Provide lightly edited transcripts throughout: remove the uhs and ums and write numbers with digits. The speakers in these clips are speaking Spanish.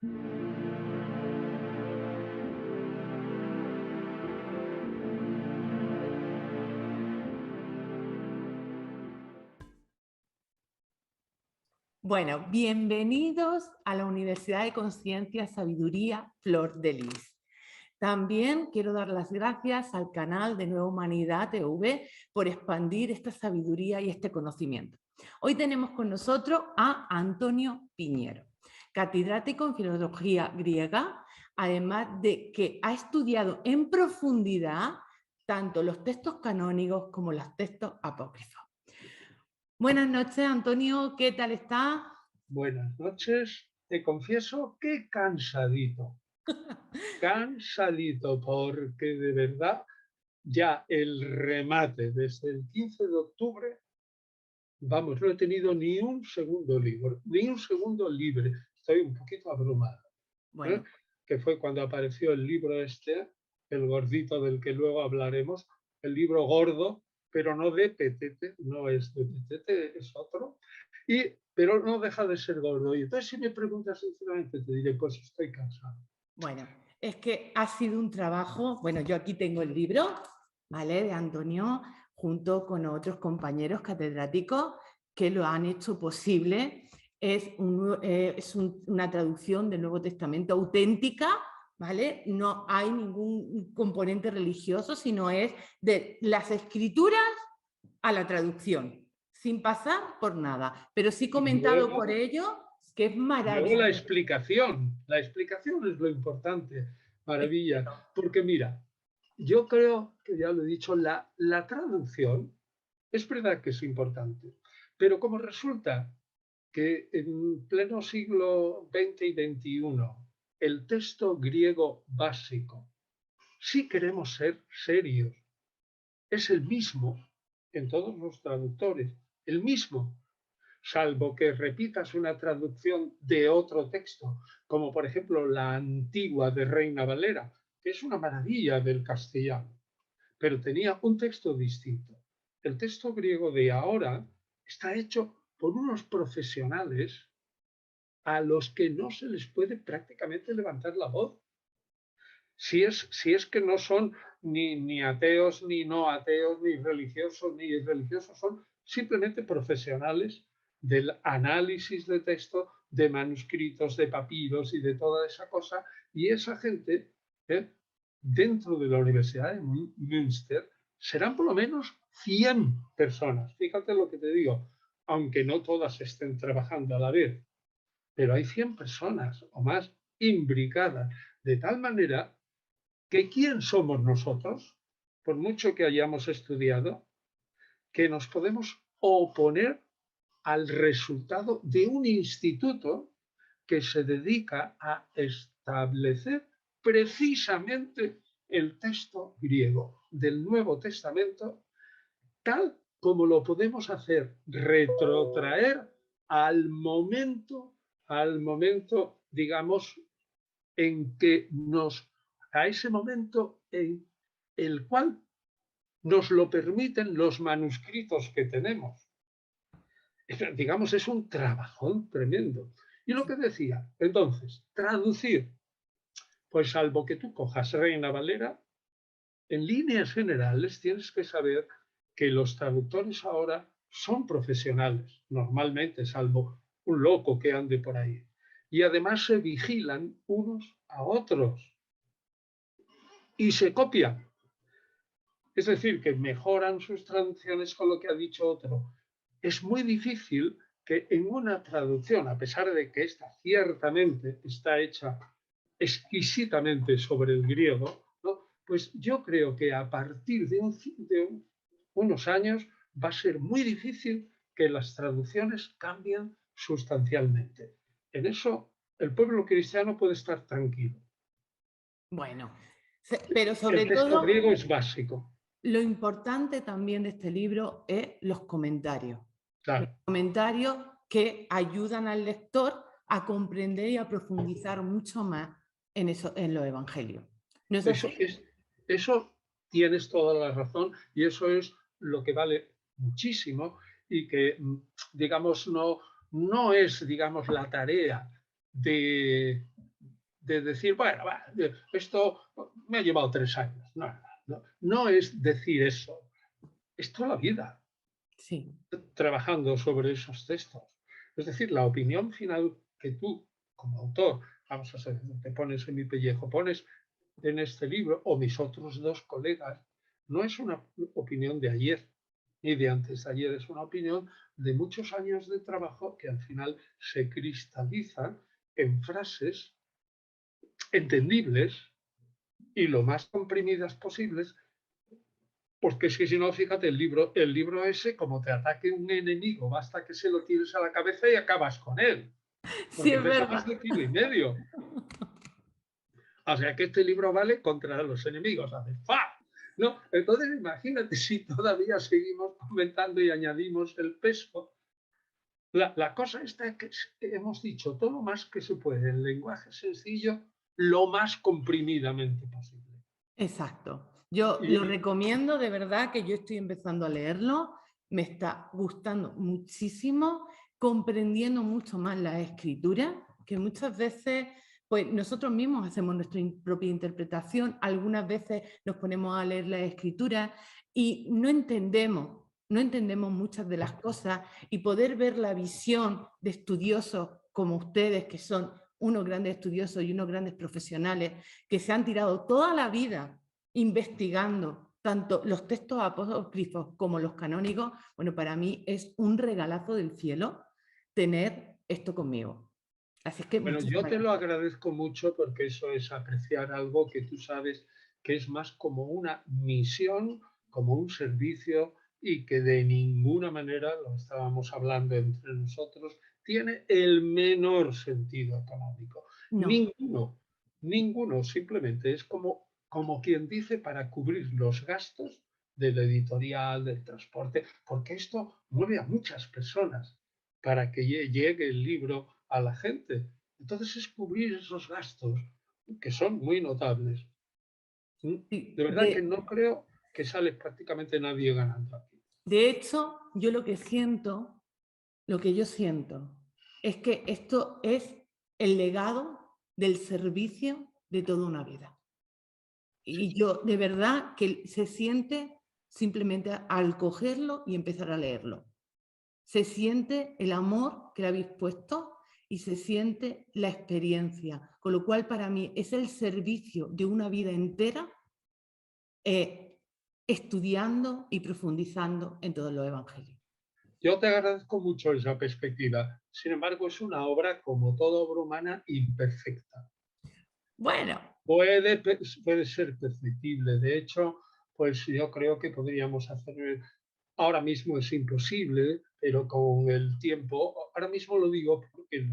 Bueno, bienvenidos a la Universidad de Conciencia, Sabiduría, Flor de Lis. También quiero dar las gracias al canal de Nueva Humanidad TV por expandir esta sabiduría y este conocimiento. Hoy tenemos con nosotros a Antonio Piñero, catedrático en Filología Griega, además de que ha estudiado en profundidad tanto los textos canónicos como los textos apócrifos. Buenas noches, Antonio, ¿qué tal está? Buenas noches, te confieso que cansadito. Cansadito, porque de verdad ya el remate desde el 15 de octubre, vamos, no he tenido ni un segundo libre. Estoy un poquito abrumado. Bueno. Que fue cuando apareció el libro este, el gordito del que luego hablaremos, el libro gordo, pero no de Petete, no es de Petete, es otro, pero no deja de ser gordo. Y entonces si me preguntas sinceramente te diré, pues estoy cansado. Bueno, es que ha sido un trabajo, bueno, yo aquí tengo el libro, ¿vale?, de Antonio, junto con otros compañeros catedráticos que lo han hecho posible. Es una traducción del Nuevo Testamento auténtica, ¿vale? No hay ningún componente religioso, sino es de las escrituras a la traducción, sin pasar por nada, pero sí comentado por ello, que es maravilloso. Luego la explicación es lo importante, maravilla, porque mira, yo creo que ya lo he dicho, la traducción es verdad que es importante, pero como resulta que en pleno siglo XX y XXI el texto griego básico, si queremos ser serios, es el mismo en todos los traductores, el mismo, salvo que repitas una traducción de otro texto, como por ejemplo la antigua de Reina Valera, que es una maravilla del castellano, pero tenía un texto distinto. El texto griego de ahora está hecho por unos profesionales a los que no se les puede prácticamente levantar la voz. Si es que no son ni ateos, ni no ateos, ni religiosos, son simplemente profesionales del análisis de texto, de manuscritos, de papiros y de toda esa cosa. Y esa gente, dentro de la Universidad de Münster, serán por lo menos 100 personas. Fíjate lo que te digo, aunque no todas estén trabajando a la vez, pero hay 100 personas o más imbricadas, de tal manera que ¿quién somos nosotros? Por mucho que hayamos estudiado, que nos podemos oponer al resultado de un instituto que se dedica a establecer precisamente el texto griego del Nuevo Testamento, tal como lo podemos hacer, retrotraer al momento, digamos, en que a ese momento en el cual nos lo permiten los manuscritos que tenemos. Digamos, es un trabajón tremendo. Y lo que decía, entonces, traducir, pues salvo que tú cojas Reina Valera, en líneas generales tienes que saber que los traductores ahora son profesionales, normalmente, salvo un loco que ande por ahí. Y además se vigilan unos a otros y se copian. Es decir, que mejoran sus traducciones con lo que ha dicho otro. Es muy difícil que en una traducción, a pesar de que esta ciertamente está hecha exquisitamente sobre el griego, ¿no?, pues yo creo que a partir de unos años va a ser muy difícil que las traducciones cambien sustancialmente. En eso el pueblo cristiano puede estar tranquilo. Bueno, pero sobre el texto todo, griego es básico. Lo importante también de este libro es los comentarios. Claro. Los comentarios que ayudan al lector a comprender y a profundizar mucho más en los evangelios. ¿No es así? Eso tienes toda la razón y eso es lo que vale muchísimo y que, digamos, no es, digamos, la tarea de de decir, bueno, va, esto me ha llevado 3 años. No, no, no es decir eso. Es toda la vida Sí, trabajando sobre esos textos. Es decir, la opinión final que tú, como autor, vamos a ser, te pones en mi pellejo, pones en este libro, o mis otros 2 colegas, no es una opinión de ayer ni de antes de ayer, es una opinión de muchos años de trabajo que al final se cristalizan en frases entendibles y lo más comprimidas posibles, porque es que si no, fíjate, el libro ese, como te ataque un enemigo, basta que se lo tires a la cabeza y acabas con él, sí, porque es pesa verdad. más de 1,5 kilos. O sea que este libro vale contra los enemigos, hace ¡fa! ¿No? Entonces imagínate si todavía seguimos comentando y añadimos el peso. La cosa está que hemos dicho todo lo más que se puede en lenguaje sencillo, lo más comprimidamente posible. Exacto. Yo lo Y, recomiendo, de verdad, que yo estoy empezando a leerlo, me está gustando muchísimo, comprendiendo mucho más la escritura, que muchas veces pues nosotros mismos hacemos nuestra propia interpretación, algunas veces nos ponemos a leer la escritura y no entendemos muchas de las cosas, y poder ver la visión de estudiosos como ustedes, que son unos grandes estudiosos y unos grandes profesionales, que se han tirado toda la vida investigando tanto los textos apócrifos como los canónicos. Bueno, para mí es un regalazo del cielo tener esto conmigo. Así es que bueno, yo muchísimas te lo gracias. agradezco mucho porque eso es apreciar algo que tú sabes que es más como una misión, como un servicio y que de ninguna manera, lo estábamos hablando entre nosotros, tiene el menor sentido económico. No, Ninguno, ninguno, simplemente es como quien dice para cubrir los gastos del editorial, del transporte, porque esto mueve a muchas personas para que llegue el libro a la gente. Entonces es cubrir esos gastos que son muy notables. De sí, verdad que no creo que sale prácticamente nadie ganando aquí. de hecho, yo lo que yo siento, es que esto es el legado del servicio de toda una vida. Sí, Y yo, de verdad, que se siente simplemente al cogerlo y empezar a leerlo. Se siente el amor que le habéis puesto y se siente la experiencia, con lo cual para mí es el servicio de una vida entera, estudiando y profundizando en todos los evangelios. yo te agradezco mucho esa perspectiva. Sin embargo, es una obra, como toda obra humana, imperfecta. Bueno, Puede ser perfectible. De hecho, pues yo creo que podríamos hacer, ahora mismo es imposible, pero con el tiempo, ahora mismo lo digo porque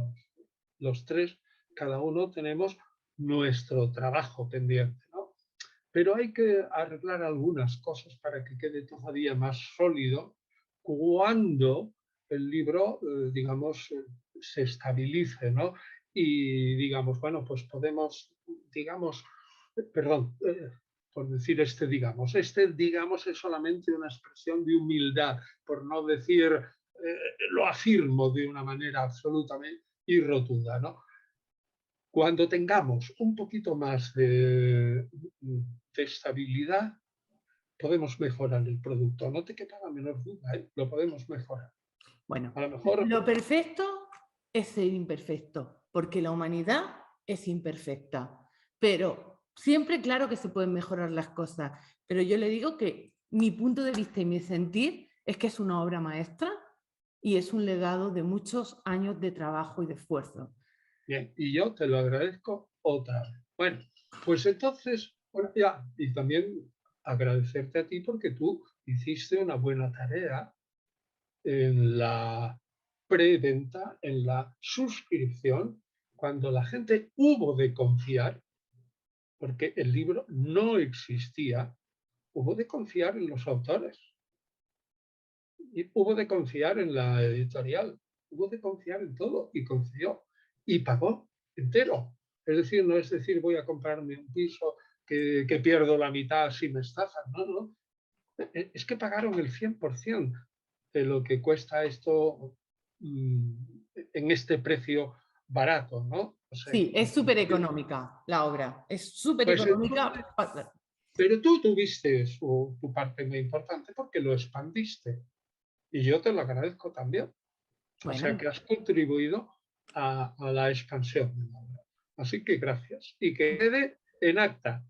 los tres, cada uno tenemos nuestro trabajo pendiente, ¿no? Pero hay que arreglar algunas cosas para que quede todavía más sólido cuando el libro, digamos, se estabilice, ¿no? Y digamos, bueno, pues podemos, digamos, perdón, por decir digamos es solamente una expresión de humildad, por no decir, lo afirmo de una manera absolutamente y rotunda, ¿no? Cuando tengamos un poquito más de estabilidad, podemos mejorar el producto. No te quepa la menor duda, ¿eh? Lo podemos mejorar. bueno, A lo mejor, lo perfecto es ser imperfecto, porque la humanidad es imperfecta, pero siempre claro que se pueden mejorar las cosas, pero yo le digo que mi punto de vista y mi sentir es que es una obra maestra y es un legado de muchos años de trabajo y de esfuerzo. bien, y yo te lo agradezco otra vez. Bueno, pues entonces, bueno, ya, y también agradecerte a ti porque tú hiciste una buena tarea en la preventa, en la suscripción, cuando la gente hubo de confiar, porque el libro no existía, hubo de confiar en los autores, y hubo de confiar en la editorial, hubo de confiar en todo y confió y pagó entero. Es decir, no es decir voy a comprarme un piso que pierdo la mitad si me estafan, no, no. Es que pagaron el 100% de lo que cuesta esto en este precio barato, ¿no? O sea, Sí, es súper económica la obra, es súper pues entonces, económica. pero tú tuviste tu parte muy importante porque lo expandiste y yo te lo agradezco también. O sea Bueno, que has contribuido a la expansión de la obra. Así que gracias. Y que quede en acta.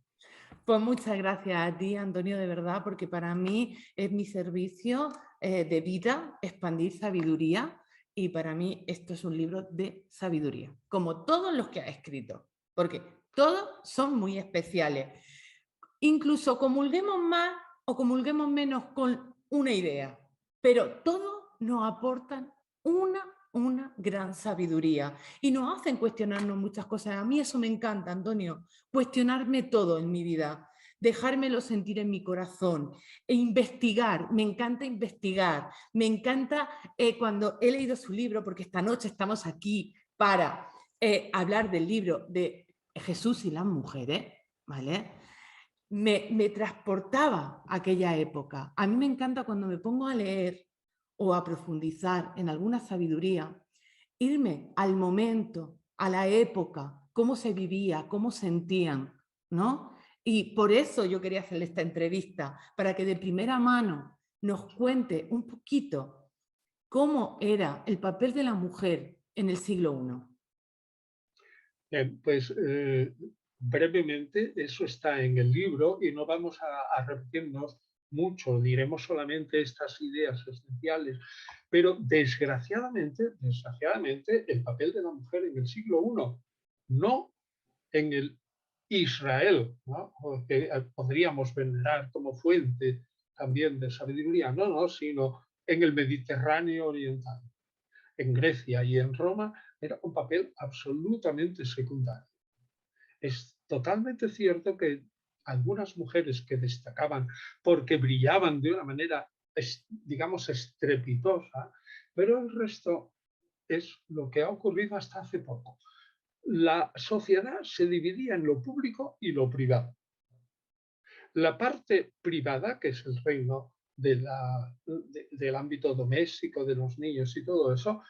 pues muchas gracias a ti, Antonio, de verdad, porque para mí es mi servicio de vida expandir sabiduría y para mí esto es un libro de sabiduría, como todos los que ha escrito, porque todos son muy especiales. Incluso comulguemos más o comulguemos menos con una idea, pero todos nos aportan una gran sabiduría y nos hacen cuestionarnos muchas cosas. A mí eso me encanta, Antonio, cuestionarme todo en mi vida, dejármelo sentir en mi corazón e investigar. Me encanta investigar, me encanta cuando he leído su libro, porque esta noche estamos aquí para hablar del libro de Jesús y las mujeres, ¿vale? Me transportaba a aquella época. A mí me encanta cuando me pongo a leer o a profundizar en alguna sabiduría, irme al momento, a la época, cómo se vivía, cómo sentían, ¿no? Y por eso yo quería hacerle esta entrevista, para que de primera mano nos cuente un poquito cómo era el papel de la mujer en el siglo I. Pues brevemente, eso está en el libro y no vamos a repetirnos mucho, diremos solamente estas ideas esenciales, pero desgraciadamente, el papel de la mujer en el siglo I, no en el Israel, ¿no? Que podríamos venerar como fuente también de sabiduría, no, sino en el Mediterráneo oriental, en Grecia y en Roma, era un papel absolutamente secundario. Es totalmente cierto que algunas mujeres que destacaban porque brillaban de una manera, digamos, estrepitosa, pero el resto es lo que ha ocurrido hasta hace poco. La sociedad se dividía en lo público y lo privado. La parte privada, que es el reino del ámbito doméstico, de los niños y todo eso,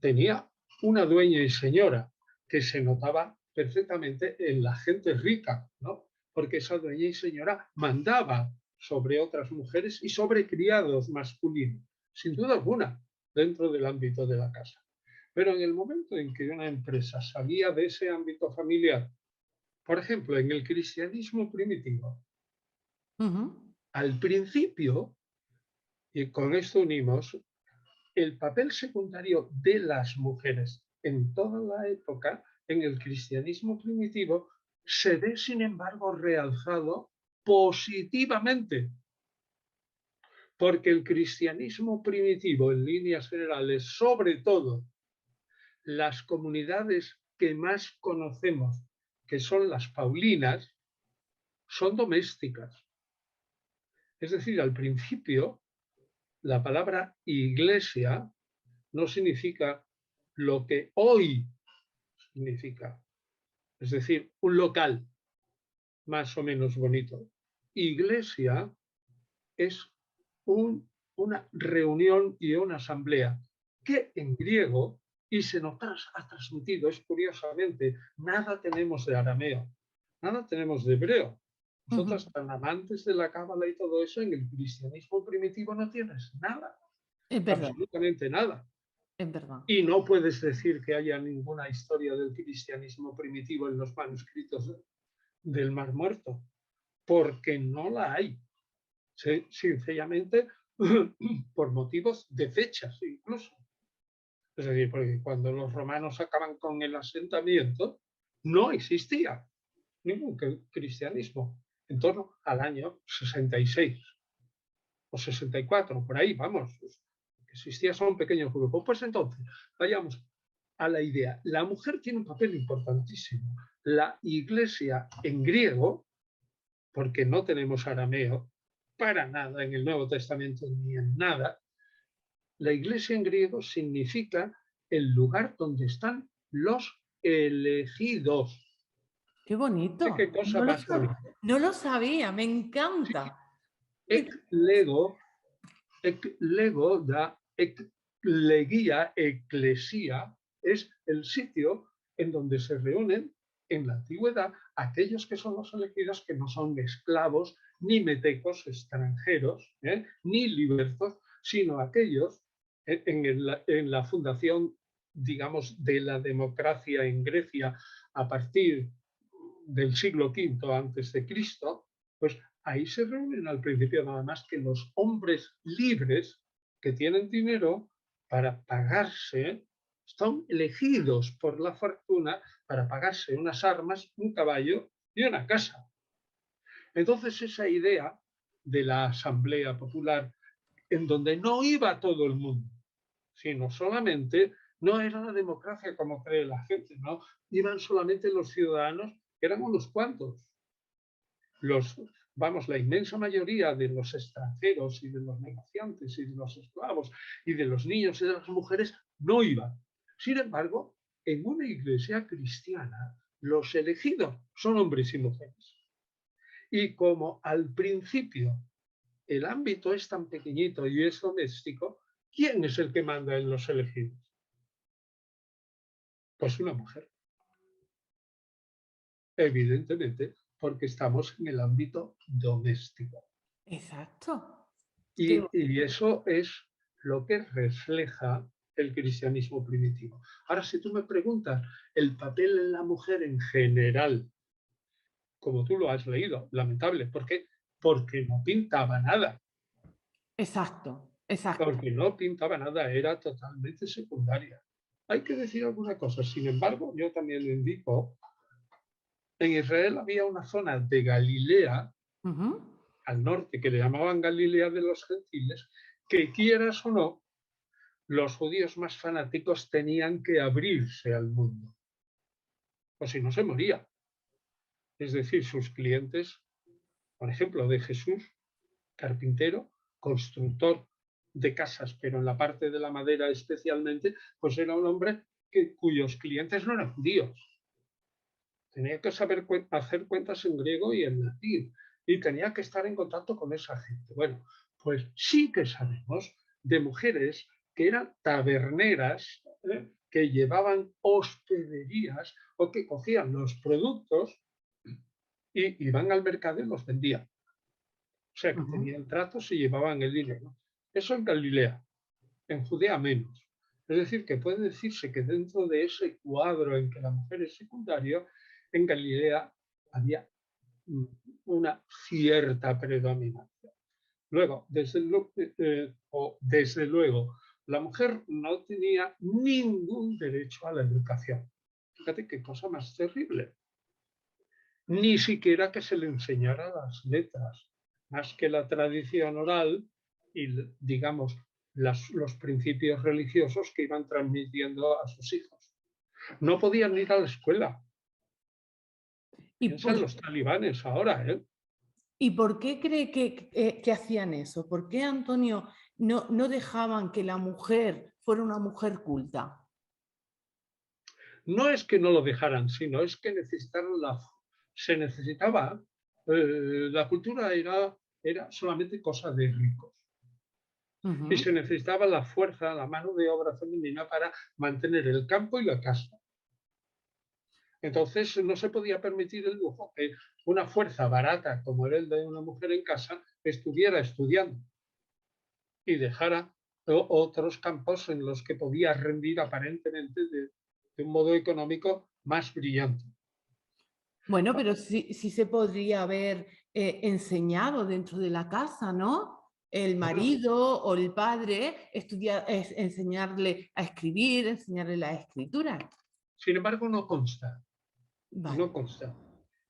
tenía una dueña y señora que se notaba perfectamente en la gente rica, ¿no? Porque esa dueña y señora mandaba sobre otras mujeres y sobre criados masculinos, sin duda alguna, dentro del ámbito de la casa. Pero en el momento en que una empresa salía de ese ámbito familiar, por ejemplo, en el cristianismo primitivo, Uh -huh. al principio, y con esto unimos, el papel secundario de las mujeres en toda la época, en el cristianismo primitivo, se ve, sin embargo, realzado positivamente, porque el cristianismo primitivo, en líneas generales, sobre todo las comunidades que más conocemos, que son las paulinas, son domésticas. Es decir, al principio, la palabra iglesia no significa lo que hoy significa, es decir, un local más o menos bonito. Iglesia es una reunión y una asamblea que en griego, y se nos ha transmitido, es curiosamente, nada tenemos de arameo, nada tenemos de hebreo. Uh -huh. Nosotros, tan amantes de la cábala y todo eso, en el cristianismo primitivo no tienes nada, Es verdad, absolutamente nada. es verdad. Y no puedes decir que haya ninguna historia del cristianismo primitivo en los manuscritos del Mar Muerto, porque no la hay. Sencillamente por motivos de fechas incluso. Es decir, porque cuando los romanos acaban con el asentamiento, no existía ningún cristianismo en torno al año 66 o 64, por ahí, vamos. Existía solo un pequeño grupo. Pues entonces, vayamos a la idea. La mujer tiene un papel importantísimo. La iglesia en griego, porque no tenemos arameo para nada en el Nuevo Testamento ni en nada, la iglesia en griego significa el lugar donde están los elegidos. Qué ¿Qué bonito. cosa más bonita? No lo sabía, me Sí, encanta. ec lego da eclegia, eclesia, es el sitio en donde se reúnen en la antigüedad aquellos que son los elegidos, que no son esclavos, ni metecos extranjeros, ni libertos, sino aquellos en la fundación, digamos, de la democracia en Grecia a partir del siglo V antes de Cristo, pues ahí se reúnen al principio nada más que los hombres libres que tienen dinero para pagarse, son elegidos por la fortuna para pagarse unas armas, un caballo y una casa. Entonces esa idea de la Asamblea Popular, en donde no iba todo el mundo, sino solamente, no era la democracia como cree la gente, no, iban solamente los ciudadanos, que eran unos cuantos. La inmensa mayoría de los extranjeros y de los negociantes y de los esclavos y de los niños y de las mujeres no iban. Sin embargo, en una iglesia cristiana, los elegidos son hombres y mujeres. Y como al principio el ámbito es tan pequeñito y es doméstico, ¿quién es el que manda en los elegidos? Pues una mujer. Evidentemente, porque estamos en el ámbito doméstico. Exacto. Y eso es lo que refleja el cristianismo primitivo. Ahora, si tú me preguntas el papel de la mujer en general, como tú lo has leído, lamentable, ¿por qué? Porque no pintaba nada. Exacto, exacto. Porque no pintaba nada, era totalmente secundaria. Hay que decir alguna cosa, sin embargo, yo también lo indico, en Israel había una zona de Galilea, al norte, que le llamaban Galilea de los Gentiles, que quieras o no, los judíos más fanáticos tenían que abrirse al mundo, o si no se moría. Es decir, sus clientes, por ejemplo, de Jesús, carpintero, constructor de casas, pero en la parte de la madera especialmente, pues era un hombre cuyos clientes no eran judíos. Tenía que saber hacer cuentas en griego y en latín, y tenía que estar en contacto con esa gente. Bueno, pues sí que sabemos de mujeres que eran taberneras, que llevaban hospederías o que cogían los productos y iban al mercado y los vendían. O sea, que tenían tratos y llevaban el dinero. Eso en Galilea, en Judea menos. Es decir, que puede decirse que dentro de ese cuadro en que la mujer es secundaria, en Galilea había una cierta predominancia. Luego, desde luego, la mujer no tenía ningún derecho a la educación. Fíjate qué cosa más terrible. Ni siquiera que se le enseñara las letras, más que la tradición oral y, digamos, los principios religiosos que iban transmitiendo a sus hijos. No podían ir a la escuela. Piensan los talibanes ahora, ¿eh? ¿Y por qué cree que hacían eso? ¿Por qué, Antonio, no dejaban que la mujer fuera una mujer culta? No es que no lo dejaran, sino es que se necesitaba, la cultura era solamente cosa de ricos. Y se necesitaba la fuerza, la mano de obra femenina para mantener el campo y la casa. Entonces no se podía permitir el lujo que una fuerza barata como era el de una mujer en casa estuviera estudiando y dejara otros campos en los que podía rendir aparentemente de un modo económico más brillante. Bueno, pero sí se podría haber enseñado dentro de la casa, ¿no? El marido o el padre enseñarle a escribir, enseñarle la escritura. Sin embargo, no consta. Vale. No consta.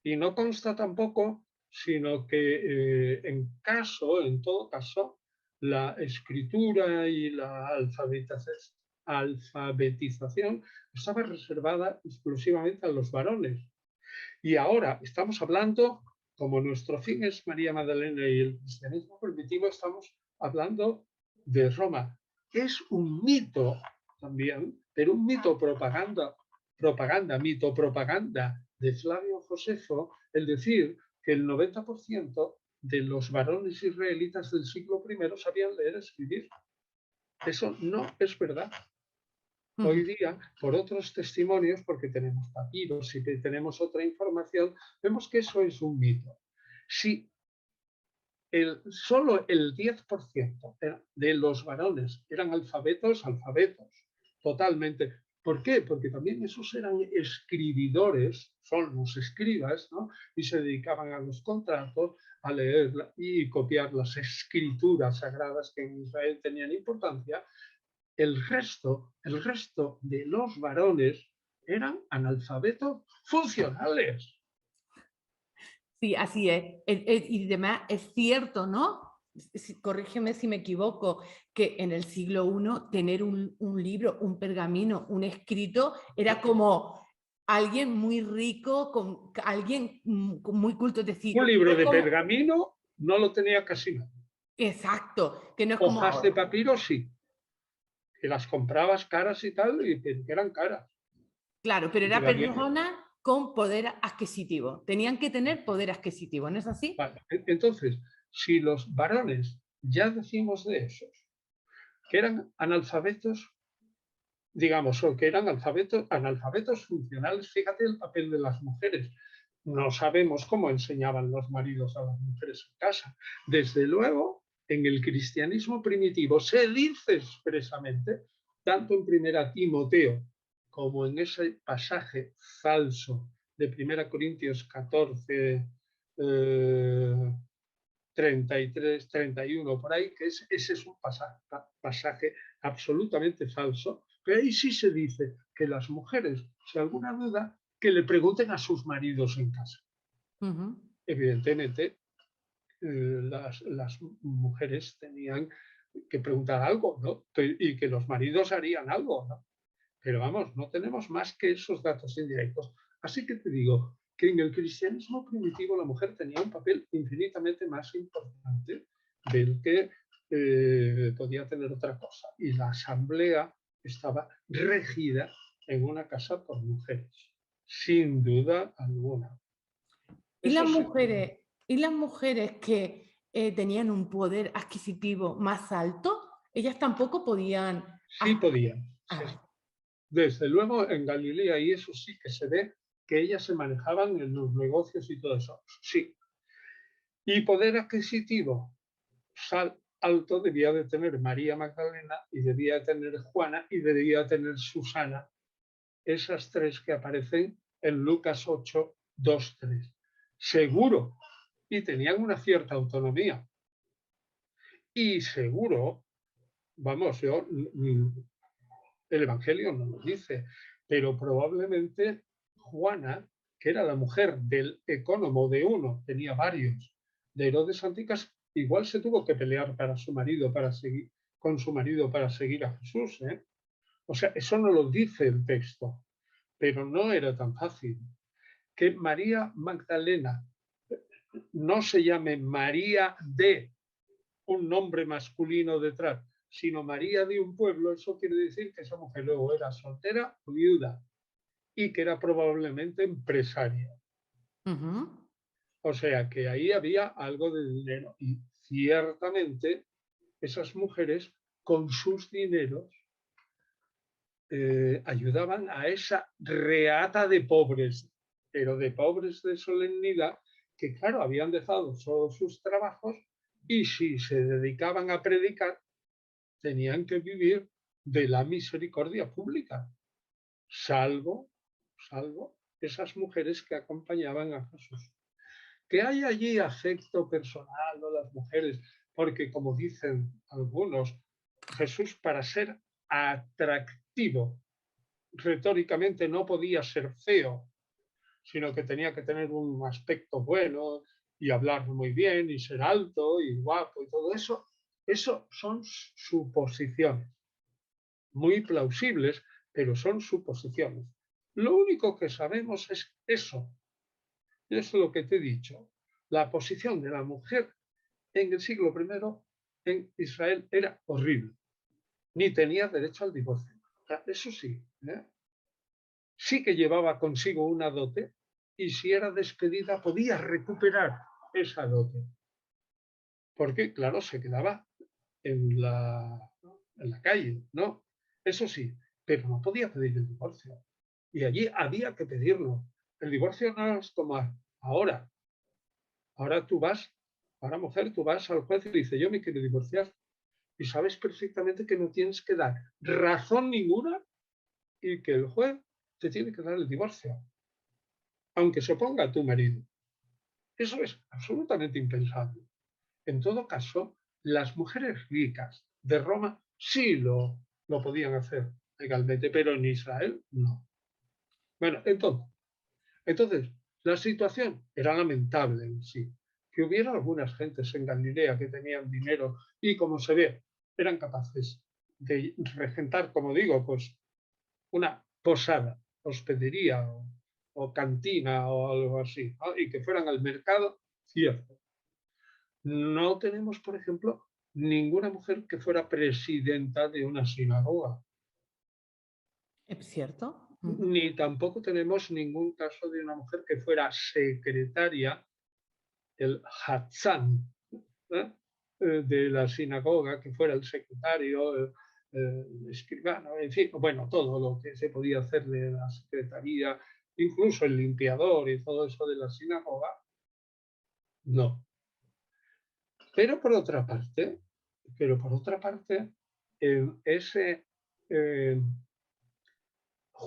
Y no consta tampoco, sino que en todo caso, la escritura y la alfabetización estaba reservada exclusivamente a los varones. Y ahora estamos hablando, como nuestro fin es María Magdalena y el cristianismo primitivo, estamos hablando de Roma. Es un mito también, pero un mito mito propaganda de Flavio Josefo, el decir que el 90% de los varones israelitas del siglo I sabían leer y escribir. Eso no es verdad. Hoy día, por otros testimonios, porque tenemos papiros y tenemos otra información, vemos que eso es un mito. Si solo el 10% de los varones eran alfabetos, totalmente. ¿Por qué? Porque también esos eran escribidores, son los escribas, ¿no? Y se dedicaban a los contratos, a leer y copiar las escrituras sagradas que en Israel tenían importancia. El resto de los varones eran analfabetos funcionales. Sí, así es. Y además es cierto, ¿no? Corrígeme si me equivoco, que en el siglo I tener un libro, un pergamino, un escrito, era como alguien muy rico, alguien muy culto, es decir, Un libro de como, pergamino no lo tenía casi nadie. exacto, que no es como Hojas de ahora. papiro sí, que las comprabas caras y tal, y que eran caras. Claro, pero Y que era valían. personas con poder adquisitivo. Tenían que tener poder adquisitivo, ¿no es así? Vale. Entonces, si los varones, ya decimos de esos, que eran analfabetos, digamos, o que eran analfabetos funcionales, fíjate el papel de las mujeres. No sabemos cómo enseñaban los maridos a las mujeres en casa. Desde luego, en el cristianismo primitivo se dice expresamente, tanto en Primera Timoteo como en ese pasaje falso de 1 Corintios 14, 33, 31, por ahí, que ese es un pasaje absolutamente falso, pero ahí sí se dice que las mujeres, si alguna duda, que le pregunten a sus maridos en casa. Evidentemente, las mujeres tenían que preguntar algo, ¿no? Y que los maridos harían algo, ¿no? Pero vamos, no tenemos más que esos datos indirectos. Así que te digo que en el cristianismo primitivo la mujer tenía un papel infinitamente más importante del que podía tener otra cosa. Y la asamblea estaba regida en una casa por mujeres, sin duda alguna. ¿Y Eso las sí, mujeres, y las mujeres que tenían un poder adquisitivo más alto, ellas tampoco podían... sí podían. Sí. Ah, Desde luego en Galilea, y eso sí que se ve que ellas se manejaban en los negocios y todo eso. Sí. Y poder adquisitivo alto debía de tener María Magdalena y debía de tener Juana y debía de tener Susana. Esas tres que aparecen en Lucas 8, 2, 3. Seguro. Y tenían una cierta autonomía. Y seguro, vamos, el Evangelio no lo dice, pero probablemente Juana, que era la mujer del ecónomo de uno, tenía varios, de Herodes Antipas, igual se tuvo que pelear con su marido para seguir a Jesús. O sea, eso no lo dice el texto, pero no era tan fácil. Que María Magdalena no se llame María de un nombre masculino detrás, sino María de un pueblo, eso quiere decir que esa mujer luego era soltera o viuda y que era probablemente empresaria. O sea que ahí había algo de dinero y ciertamente esas mujeres con sus dineros ayudaban a esa reata de pobres, pero de pobres de solemnidad que claro, habían dejado todos sus trabajos y si se dedicaban a predicar tenían que vivir de la misericordia pública, salvo esas mujeres que acompañaban a Jesús. Que hay allí afecto personal de las mujeres, porque como dicen algunos, Jesús para ser atractivo retóricamente no podía ser feo, sino que tenía que tener un aspecto bueno y hablar muy bien y ser alto y guapo y todo eso. Eso son suposiciones muy plausibles, pero son suposiciones. Lo único que sabemos es eso. Es lo que te he dicho. La posición de la mujer en el siglo I en Israel era horrible. Ni tenía derecho al divorcio. Eso sí, sí que llevaba consigo una dote y si era despedida podía recuperar esa dote. Porque, claro, se quedaba en la calle, ¿no? Eso sí, pero no podía pedir el divorcio. Y allí había que pedirlo. El divorcio no es como ahora. Ahora tú vas, ahora mujer, tú vas al juez y le dices, yo me quiero divorciar. Y sabes perfectamente que no tienes que dar razón ninguna y que el juez te tiene que dar el divorcio, aunque se oponga tu marido. Eso es absolutamente impensable. En todo caso, las mujeres ricas de Roma sí lo podían hacer legalmente, pero en Israel no. Bueno, entonces, la situación era lamentable en sí. Que hubiera algunas gentes en Galilea que tenían dinero y, como se ve, eran capaces de regentar, como digo, pues una posada, hospedería o cantina o algo así, ¿no? Y que fueran al mercado, cierto. No tenemos, por ejemplo, ninguna mujer que fuera presidenta de una sinagoga, ¿Es cierto? Ujú. ni tampoco tenemos ningún caso de una mujer que fuera secretaria, el Hatzán, ¿eh? De la sinagoga, que fuera el secretario, el escribano, en fin, bueno, todo lo que se podía hacer de la secretaría, incluso el limpiador y todo eso de la sinagoga, no. Pero por otra parte, ese eh,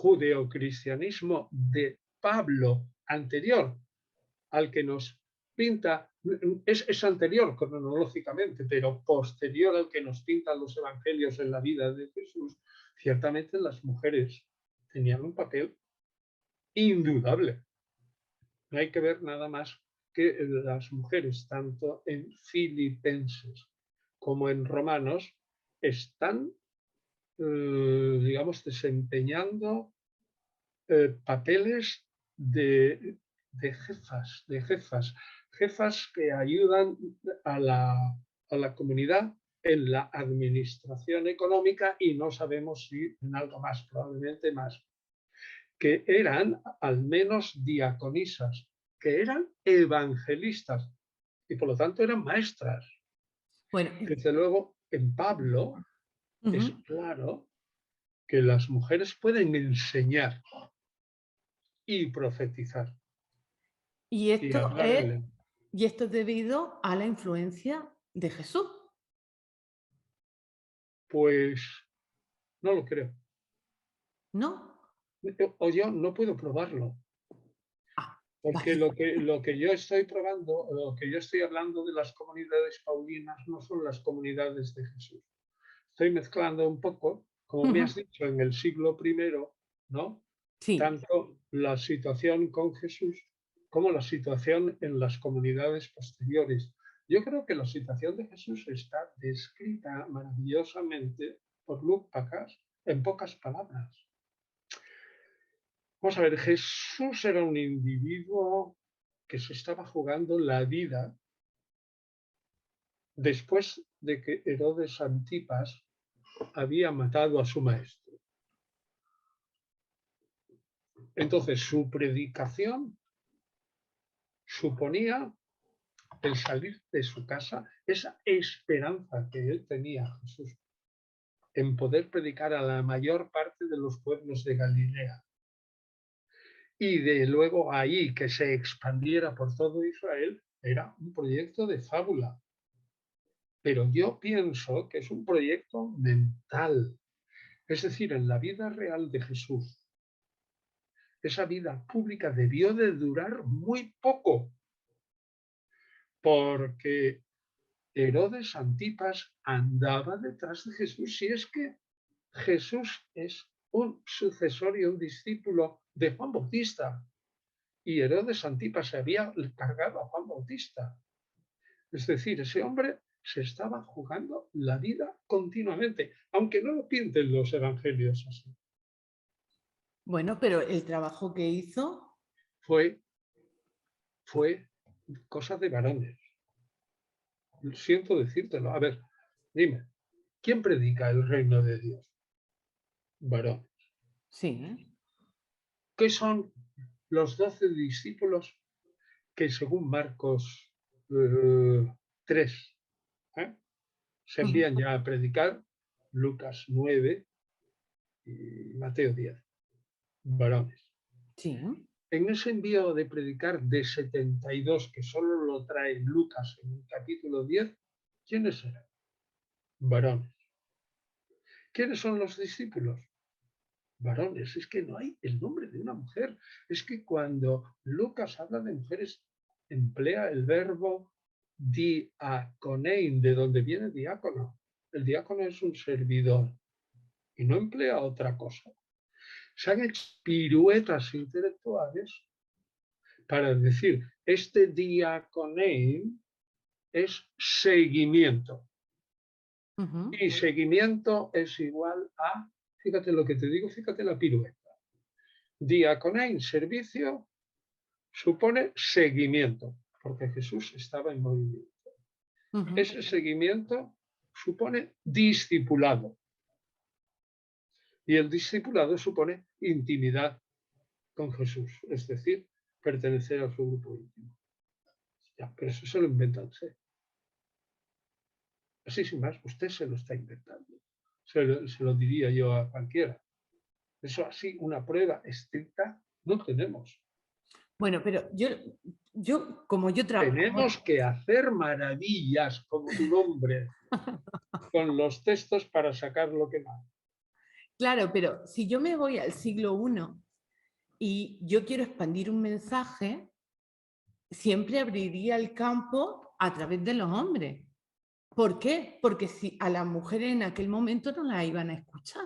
judeocristianismo de Pablo anterior al que nos pinta, es anterior cronológicamente, pero posterior al que nos pintan los evangelios en la vida de Jesús, ciertamente las mujeres tenían un papel indudable. No hay que ver nada más que las mujeres, tanto en Filipenses como en Romanos, están, digamos, desempeñando papeles de jefas que ayudan a la comunidad en la administración económica y no sabemos si en algo más, probablemente más, que eran al menos diaconisas, que eran evangelistas y por lo tanto eran maestras. Bueno, Desde luego, en Pablo es ujú. claro que las mujeres pueden enseñar y profetizar Y y esto hablar en es, lengua. y esto es debido a la influencia de Jesús, Pues no lo creo. ¿no? O yo no puedo probarlo, Ah, porque vale. lo que yo estoy probando, lo que yo estoy hablando de las comunidades paulinas no son las comunidades de Jesús. Estoy mezclando un poco, como me has Ujú. dicho, en el siglo primero, ¿no? Sí. Tanto la situación con Jesús como la situación en las comunidades posteriores. Yo creo que la situación de Jesús está descrita maravillosamente por Luke Pacas en pocas palabras. Vamos a ver, Jesús era un individuo que se estaba jugando la vida después de que Herodes Antipas había matado a su maestro. Entonces, su predicación suponía el salir de su casa, esa esperanza que él tenía, Jesús, en poder predicar a la mayor parte de los pueblos de Galilea. Y de luego ahí que se expandiera por todo Israel, era un proyecto de fábula. Pero yo pienso que es un proyecto mental. Es decir, en la vida real de Jesús, esa vida pública debió de durar muy poco, porque Herodes Antipas andaba detrás de Jesús. Si es que Jesús es un sucesor y un discípulo de Juan Bautista, y Herodes Antipas se había cargado a Juan Bautista. Es decir, ese hombre se estaba jugando la vida continuamente, aunque no lo pinten los evangelios así. Bueno, pero el trabajo que hizo, Fue, fue cosa de varones. Siento decírtelo. A ver, dime, ¿quién predica el reino de Dios? Varón. sí. ¿Qué son los 12 discípulos que según Marcos 3 se Ujú. envían ya a predicar? Lucas 9, y Mateo 10, varones. Sí. En ese envío de predicar de 72, que solo lo trae Lucas en el capítulo 10, ¿quiénes eran? Varones. ¿Quiénes son los discípulos? Varones. Es que no hay el nombre de una mujer. Es que cuando Lucas habla de mujeres, emplea el verbo diaconein, de donde viene diácono. El diácono es un servidor y no emplea otra cosa. Se han hecho piruetas intelectuales para decir, este diaconein es seguimiento. Y seguimiento es igual a, fíjate lo que te digo, fíjate la pirueta. Diaconein, servicio, supone seguimiento, porque Jesús estaba en movimiento. Ese seguimiento supone discipulado. Y el discipulado supone intimidad con Jesús, es decir, pertenecer a su grupo íntimo. Ya, pero eso se lo inventan usted. Así sin más, usted se lo está inventando. Se lo diría yo a cualquiera. Eso así, una prueba estricta, no tenemos. Bueno, pero como yo trabajo... Tenemos que hacer maravillas, como tu nombre, con los textos para sacar lo que más. Claro, pero si yo me voy al siglo I y yo quiero expandir un mensaje, siempre abriría el campo a través de los hombres. ¿Por qué? Porque si a las mujeres en aquel momento no las iban a escuchar.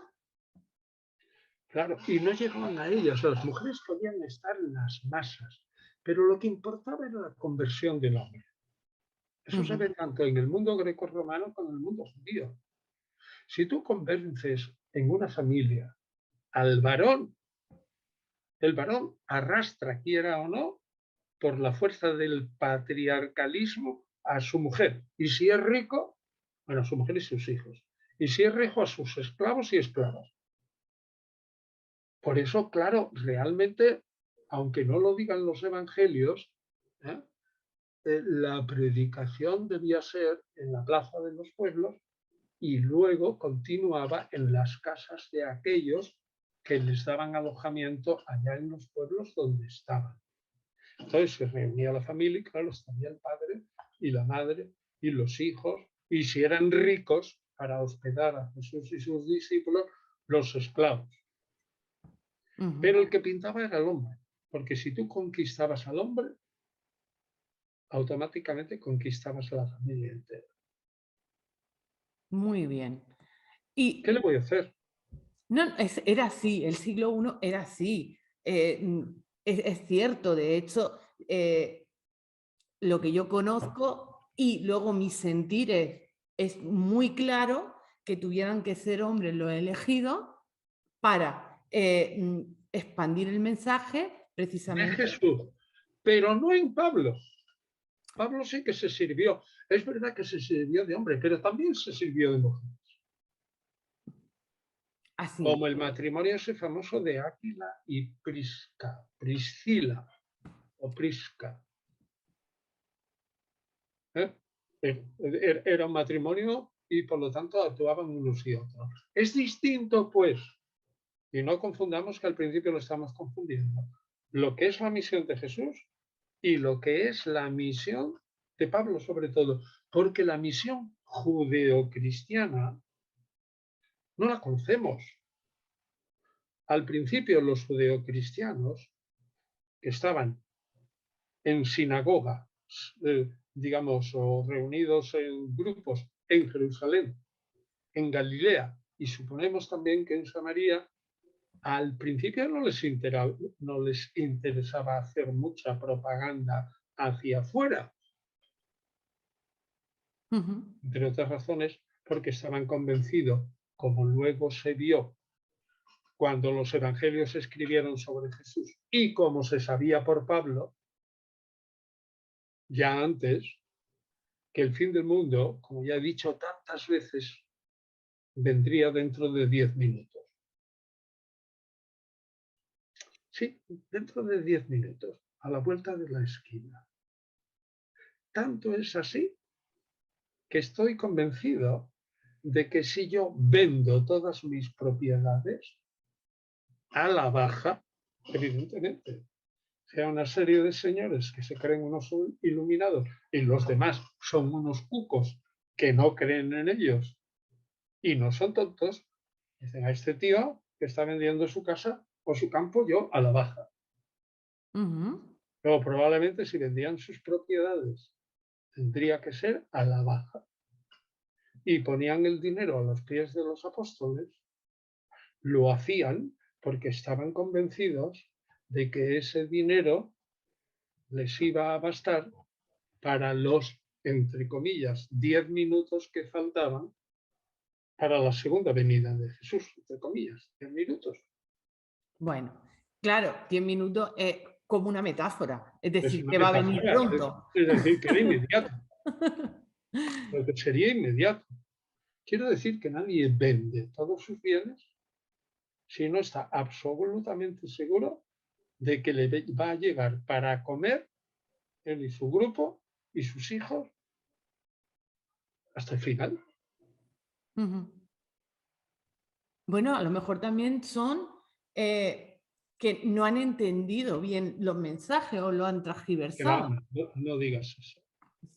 Claro, y no llegaban a ellas. Las mujeres podían estar en las masas, pero lo que importaba era la conversión del hombre. Eso se ve tanto en el mundo grecorromano como en el mundo judío. Si tú convences en una familia al varón, el varón arrastra, quiera o no, por la fuerza del patriarcalismo a su mujer. Y si es rico, bueno, a su mujer y sus hijos. Y si es rico, a sus esclavos y esclavas. Por eso, claro, realmente, aunque no lo digan los evangelios, ¿eh? La predicación debía ser en la plaza de los pueblos y luego continuaba en las casas de aquellos que les daban alojamiento allá en los pueblos donde estaban. Entonces se reunía la familia y claro, estaría el padre y la madre y los hijos, y si eran ricos, para hospedar a Jesús y sus discípulos, los esclavos. Pero el que pintaba era el hombre, porque si tú conquistabas al hombre, automáticamente conquistabas a la familia entera. Muy bien. ¿Qué le voy a hacer? No, era así, el siglo I era así. Es cierto, de hecho, lo que yo conozco y luego mis sentires es muy claro que tuvieran que ser hombres los elegidos para expandir el mensaje De precisamente. Jesús, pero no en Pablo. Pablo sí que se sirvió. Es verdad que se sirvió de hombre, pero también se sirvió de mujer. Así. Como el matrimonio ese famoso de Áquila y Priscila o Prisca. Era un matrimonio y por lo tanto actuaban unos y otros. Es distinto, pues, y no confundamos que al principio lo estamos confundiendo, lo que es la misión de Jesús y lo que es la misión de Pablo sobre todo, porque la misión judeocristiana no la conocemos. Al principio los judeocristianos que estaban en sinagoga, digamos, o reunidos en grupos en Jerusalén, en Galilea, y suponemos también que en Samaria, al principio no les interesaba hacer mucha propaganda hacia afuera, entre otras razones, porque estaban convencidos, como luego se vio cuando los evangelios se escribieron sobre Jesús y como se sabía por Pablo, ya antes, que el fin del mundo, como ya he dicho tantas veces, vendría dentro de 10 minutos. Sí, dentro de 10 minutos, a la vuelta de la esquina. Tanto es así que estoy convencido de que si yo vendo todas mis propiedades, a la baja, evidentemente. Sea una serie de señores que se creen unos iluminados y los demás son unos cucos que no creen en ellos y no son tontos, dicen a este tío que está vendiendo su casa o su campo, yo a la baja. Ujú. Pero probablemente si vendían sus propiedades, tendría que ser a la baja. Y ponían el dinero a los pies de los apóstoles, lo hacían porque estaban convencidos de que ese dinero les iba a bastar para los, entre comillas, 10 minutos que faltaban para la segunda venida de Jesús, entre comillas, 10 minutos. Bueno, claro, 10 minutos es como una metáfora, es Es decir, una que va a venir metáfora, pronto. es decir, que era inmediato, lo que sería inmediato. Quiero decir que nadie vende todos sus bienes si no está absolutamente seguro de que le va a llegar para comer él y su grupo y sus hijos hasta el final. Ujú. Bueno, a lo mejor también son que no han entendido bien los mensajes o lo han Que va, transgiversado. no digas eso,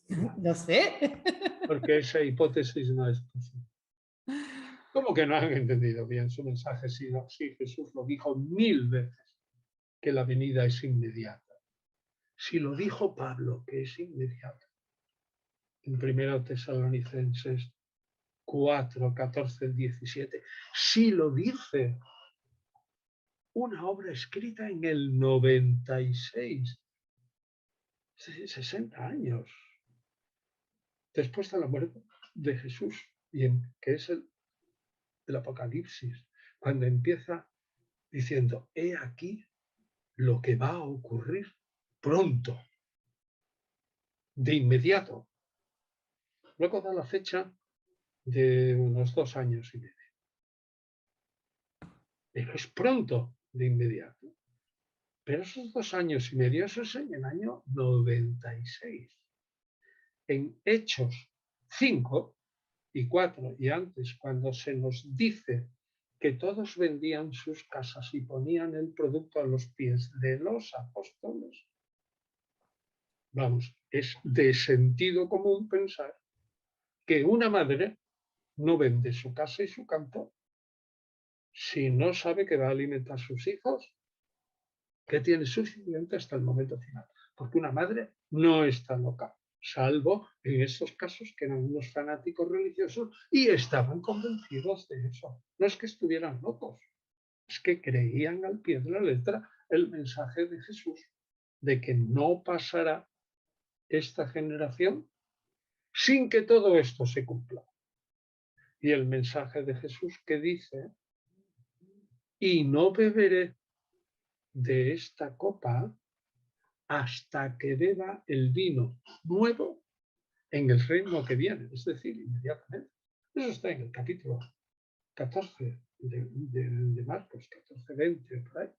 no, No sé. porque esa hipótesis no es posible. ¿Cómo que no han entendido bien su mensaje? Si, no, si Jesús lo dijo 1000 veces, que la venida es inmediata. Si lo dijo Pablo, que es inmediata, en 1 Tesalonicenses 4, 14, 17, si lo dice una obra escrita en el 96, 60 años después de la muerte de Jesús, y que es el Apocalipsis, cuando empieza diciendo, he aquí lo que va a ocurrir pronto, de inmediato. Luego da la fecha de unos 2 años y medio. Pero es pronto, de inmediato. Pero esos 2 años y medio, eso es en el año 96. En Hechos 5 y 4 y antes, cuando se nos dice que todos vendían sus casas y ponían el producto a los pies de los apóstoles, vamos, es de sentido común pensar que una madre no vende su casa y su campo si no sabe que va a alimentar a sus hijos, que tiene suficiente hasta el momento final. Porque una madre no está loca, salvo en esos casos que eran unos fanáticos religiosos y estaban convencidos de eso. No es que estuvieran locos, es que creían al pie de la letra el mensaje de Jesús de que no pasará esta generación sin que todo esto se cumpla. Y el mensaje de Jesús que dice, y no beberé de esta copa hasta que beba el vino nuevo en el reino que viene, es decir, inmediatamente. Eso está en el capítulo 14 de Marcos, 14, 20, por ahí.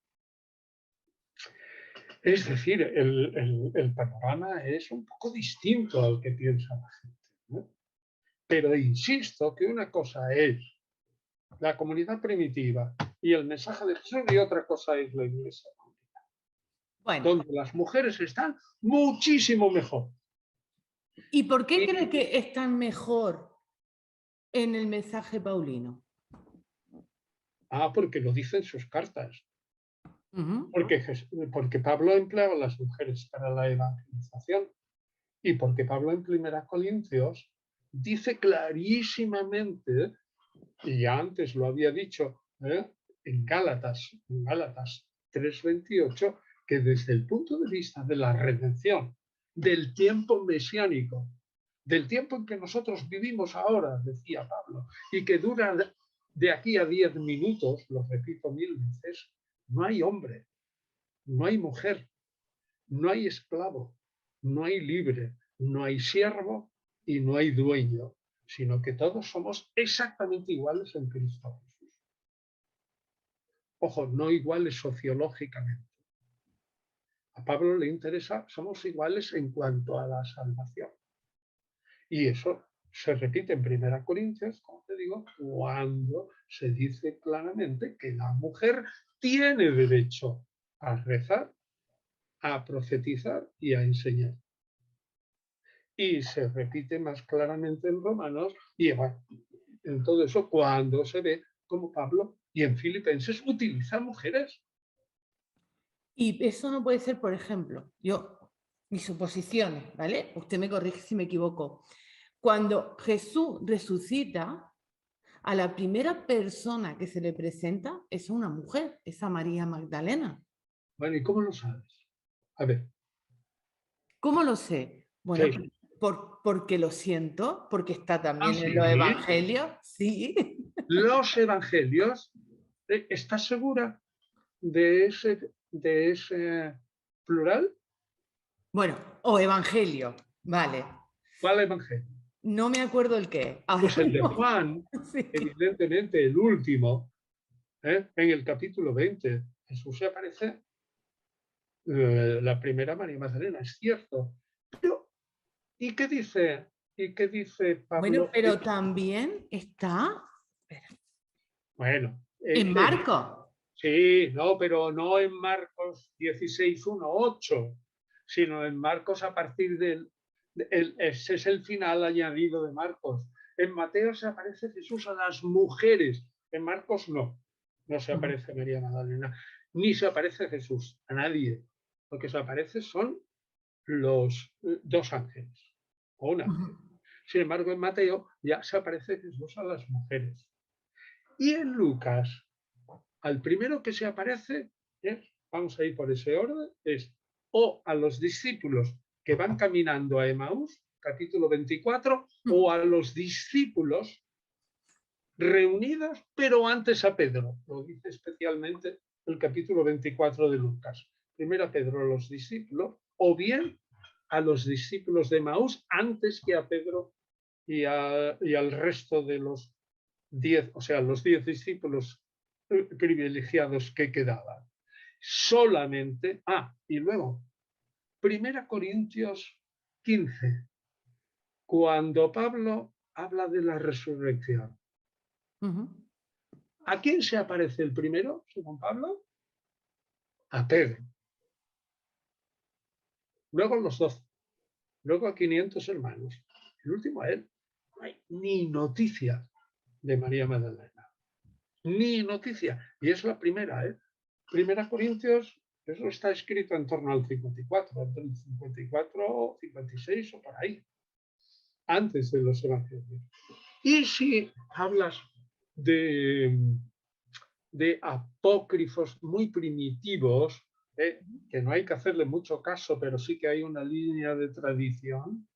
Es decir, el panorama es un poco distinto al que piensa la gente, ¿no? Pero insisto que una cosa es la comunidad primitiva y el mensaje de Jesús y otra cosa es la iglesia, Bueno, donde las mujeres están muchísimo mejor. ¿y por qué Y, cree que están mejor en el mensaje paulino? porque lo dicen sus cartas. Ujú. Porque Pablo empleaba a las mujeres para la evangelización y porque Pablo en 1 Corintios dice clarísimamente, y ya antes lo había dicho en Gálatas 3:28, que desde el punto de vista de la redención, del tiempo mesiánico, del tiempo en que nosotros vivimos ahora, decía Pablo, y que dura de aquí a 10 minutos, lo repito 1000 veces, no hay hombre, no hay mujer, no hay esclavo, no hay libre, no hay siervo y no hay dueño, sino que todos somos exactamente iguales en Cristo Jesús. Ojo, no iguales sociológicamente. A Pablo le interesa, somos iguales en cuanto a la salvación. Y eso se repite en 1 Corintios, como te digo, cuando se dice claramente que la mujer tiene derecho a rezar, a profetizar y a enseñar. Y se repite más claramente en Romanos y en todo eso cuando se ve como Pablo y en Filipenses utiliza mujeres. Y eso no puede ser, por ejemplo, mis suposiciones, ¿vale? Usted me corrige si me equivoco. Cuando Jesús resucita, a la primera persona que se le presenta es una mujer, es a María Magdalena. Bueno, ¿y cómo lo sabes? A ver. ¿Cómo lo sé? Bueno, Sí. porque lo siento, porque está Ah, también en los sí. evangelios, sí. Los evangelios, ¿estás segura de ese plural? Bueno, o evangelio, vale. ¿Cuál evangelio? No me acuerdo el qué. Ahora Pues el de mismo. Juan, Sí. evidentemente el último, en el capítulo 20. Jesús se aparece, la primera María Magdalena, es cierto. Pero, ¿y qué dice Bueno, Pablo? pero también está Bueno, en Marcos. sí, no, pero no en Marcos 16, 1, 8, sino en Marcos a partir ese es el final añadido de Marcos. En Mateo se aparece Jesús a las mujeres, en Marcos no se aparece María Magdalena, ni se aparece Jesús a nadie. Lo que se aparece son los dos ángeles, o un ángel. Sin embargo, en Mateo ya se aparece Jesús a las mujeres. Y en Lucas, al primero que se aparece, vamos a ir por ese orden, es o a los discípulos que van caminando a Emaús, capítulo 24, o a los discípulos reunidos, pero antes a Pedro. Lo dice especialmente el capítulo 24 de Lucas. Primero a Pedro, a los discípulos, o bien a los discípulos de Emaús antes que a Pedro y al resto de los 10, o sea, los 10 discípulos privilegiados que quedaban. Solamente, y luego, 1 Corintios 15, cuando Pablo habla de la resurrección. ¿A quién se aparece el primero, según Pablo? A Pedro. Luego los 12. Luego a 500 hermanos. El último a él. No hay ni noticia de María Magdalena. Ni noticia. Y es la primera, ¿eh? 1 Corintios, eso está escrito en torno al 54, entre el 54, 56 o por ahí, antes de los evangelios. Y si hablas de, de apócrifos muy primitivos, que no hay que hacerle mucho caso, pero sí que hay una línea de tradición,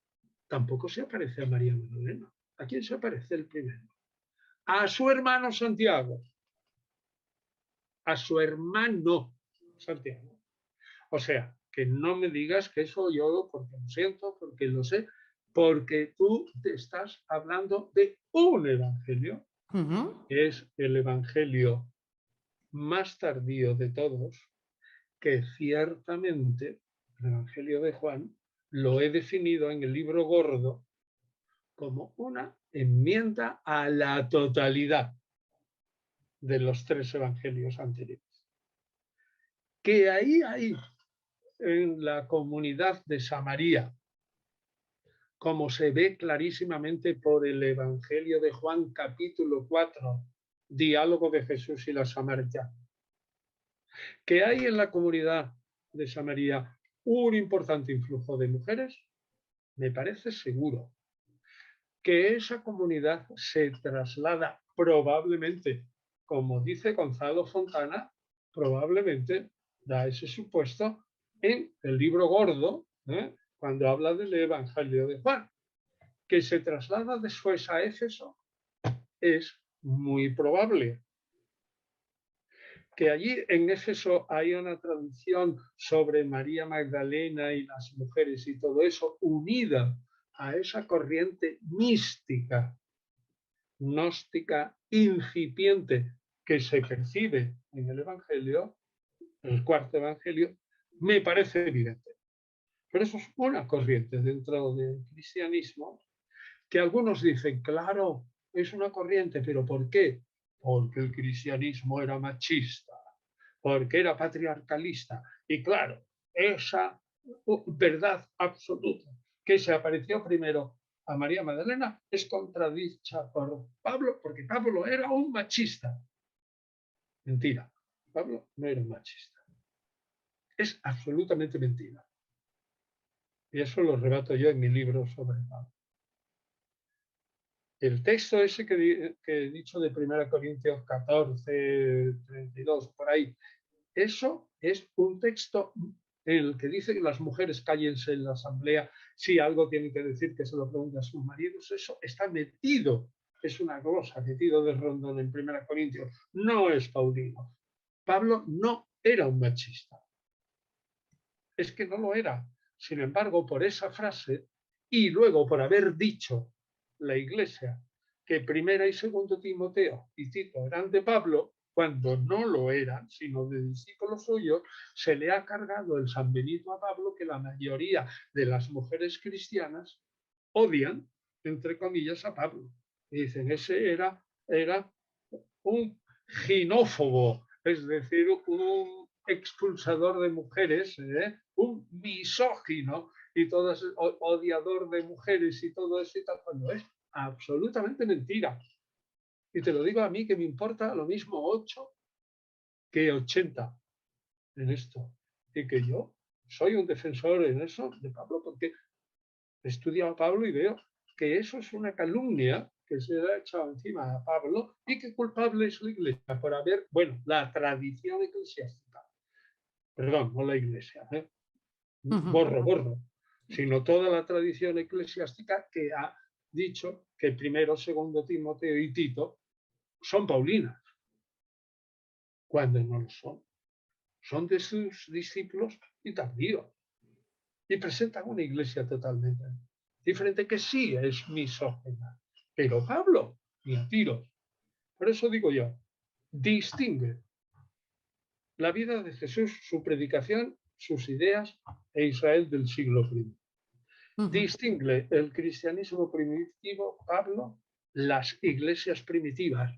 tampoco se aparece a María Magdalena. ¿A quién se aparece el primero? A su hermano Santiago. A su hermano Santiago. O sea, que no me digas que eso yo, porque lo siento, porque lo sé, porque tú te estás hablando de un evangelio, que es el evangelio más tardío de todos, que ciertamente el evangelio de Juan lo he definido en el libro gordo como una enmienda a la totalidad de los 3 evangelios anteriores. Que ahí hay en la comunidad de Samaria, como se ve clarísimamente por el Evangelio de Juan capítulo 4, diálogo de Jesús y la Samaritana, que hay en la comunidad de Samaria un importante influjo de mujeres, me parece seguro. Que esa comunidad se traslada probablemente, como dice Gonzalo Fontana, probablemente da ese supuesto en el libro gordo, cuando habla del Evangelio de Juan, que se traslada después a Éfeso, es muy probable. Que allí en Éfeso hay una tradición sobre María Magdalena y las mujeres y todo eso, unida a esa corriente mística, gnóstica incipiente que se percibe en el Evangelio, el cuarto Evangelio, me parece evidente. Pero eso es una corriente dentro del cristianismo que algunos dicen, claro, es una corriente, pero ¿por qué? Porque el cristianismo era machista, porque era patriarcalista. Y claro, esa verdad absoluta que se apareció primero a María Magdalena es contradicha por Pablo, porque Pablo era un machista. Mentira, Pablo no era un machista. Es absolutamente mentira. Y eso lo rebato yo en mi libro sobre Pablo. El texto ese que he dicho de 1 Corintios 14, 32, por ahí, eso es un texto en el que dice que las mujeres cállense en la asamblea, si algo tienen que decir, que se lo pregunten a sus maridos. Eso está metido, es una glosa metido de rondón en 1 Corintios, no es Paulino. Pablo no era un machista, es que no lo era. Sin embargo, por esa frase y luego por haber dicho la Iglesia que 1 y 2 Timoteo y Tito eran de Pablo, cuando no lo eran, sino de discípulos suyos, se le ha cargado el San Benito a Pablo, que la mayoría de las mujeres cristianas odian, entre comillas, a Pablo. Y dicen, ese era un ginófobo, es decir, un expulsador de mujeres, un misógino y todo eso, odiador de mujeres y todo eso y tal, cuando es absolutamente mentira. Y te lo digo a mí, que me importa lo mismo 8 que 80 en esto. Y que yo soy un defensor en eso de Pablo, porque he estudiado a Pablo y veo que eso es una calumnia que se le ha echado encima a Pablo y que culpable es la Iglesia por haber, bueno, la tradición eclesiástica. Perdón, no la Iglesia, borro, sino toda la tradición eclesiástica que ha dicho que 1, 2 Timoteo y Tito son paulinas, cuando no lo son. Son de sus discípulos y tardíos. Y presentan una iglesia totalmente diferente, que sí es misógina. Pero Pablo, ni a tiros. Por eso digo yo, distingue la vida de Jesús, su predicación, sus ideas e Israel del siglo I. Distingue el cristianismo primitivo, Pablo, las iglesias primitivas,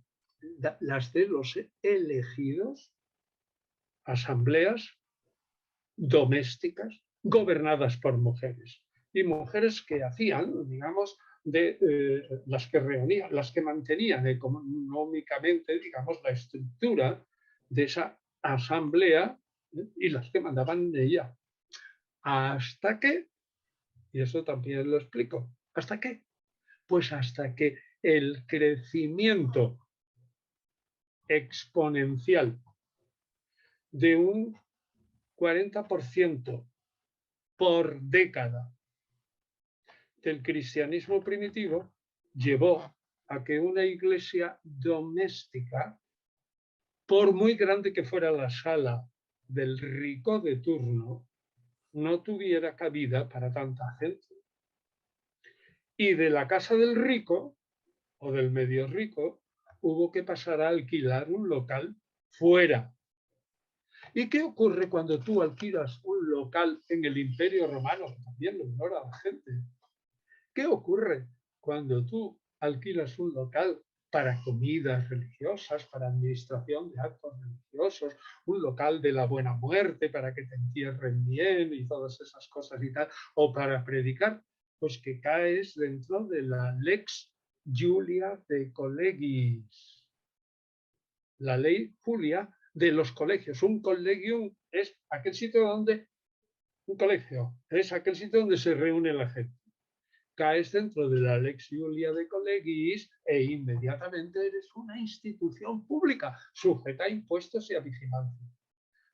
las de los elegidos, asambleas domésticas gobernadas por mujeres. Y mujeres que hacían, digamos, las que reunían, las que mantenían económicamente, digamos, la estructura de esa asamblea, y las que mandaban en ella. ¿Hasta qué? Y eso también lo explico. ¿Hasta qué? Pues hasta que el crecimiento exponencial de un 40% por década del cristianismo primitivo llevó a que una iglesia doméstica, por muy grande que fuera la sala del rico de turno, no tuviera cabida para tanta gente. Y de la casa del rico o del medio rico hubo que pasar a alquilar un local fuera. ¿Y qué ocurre cuando tú alquilas un local en el Imperio Romano? Que también lo ignora la gente. ¿Qué ocurre cuando tú alquilas un local para comidas religiosas, para administración de actos religiosos, un local de la buena muerte para que te entierren bien y todas esas cosas y tal, o para predicar? Pues que caes dentro de la Lex Julia de Collegis, la ley Julia de los colegios. Un colegium es aquel sitio donde, un colegio, es aquel sitio donde se reúne la gente. Caes dentro de la Lex Julia de Collegis e inmediatamente eres una institución pública sujeta a impuestos y a vigilancia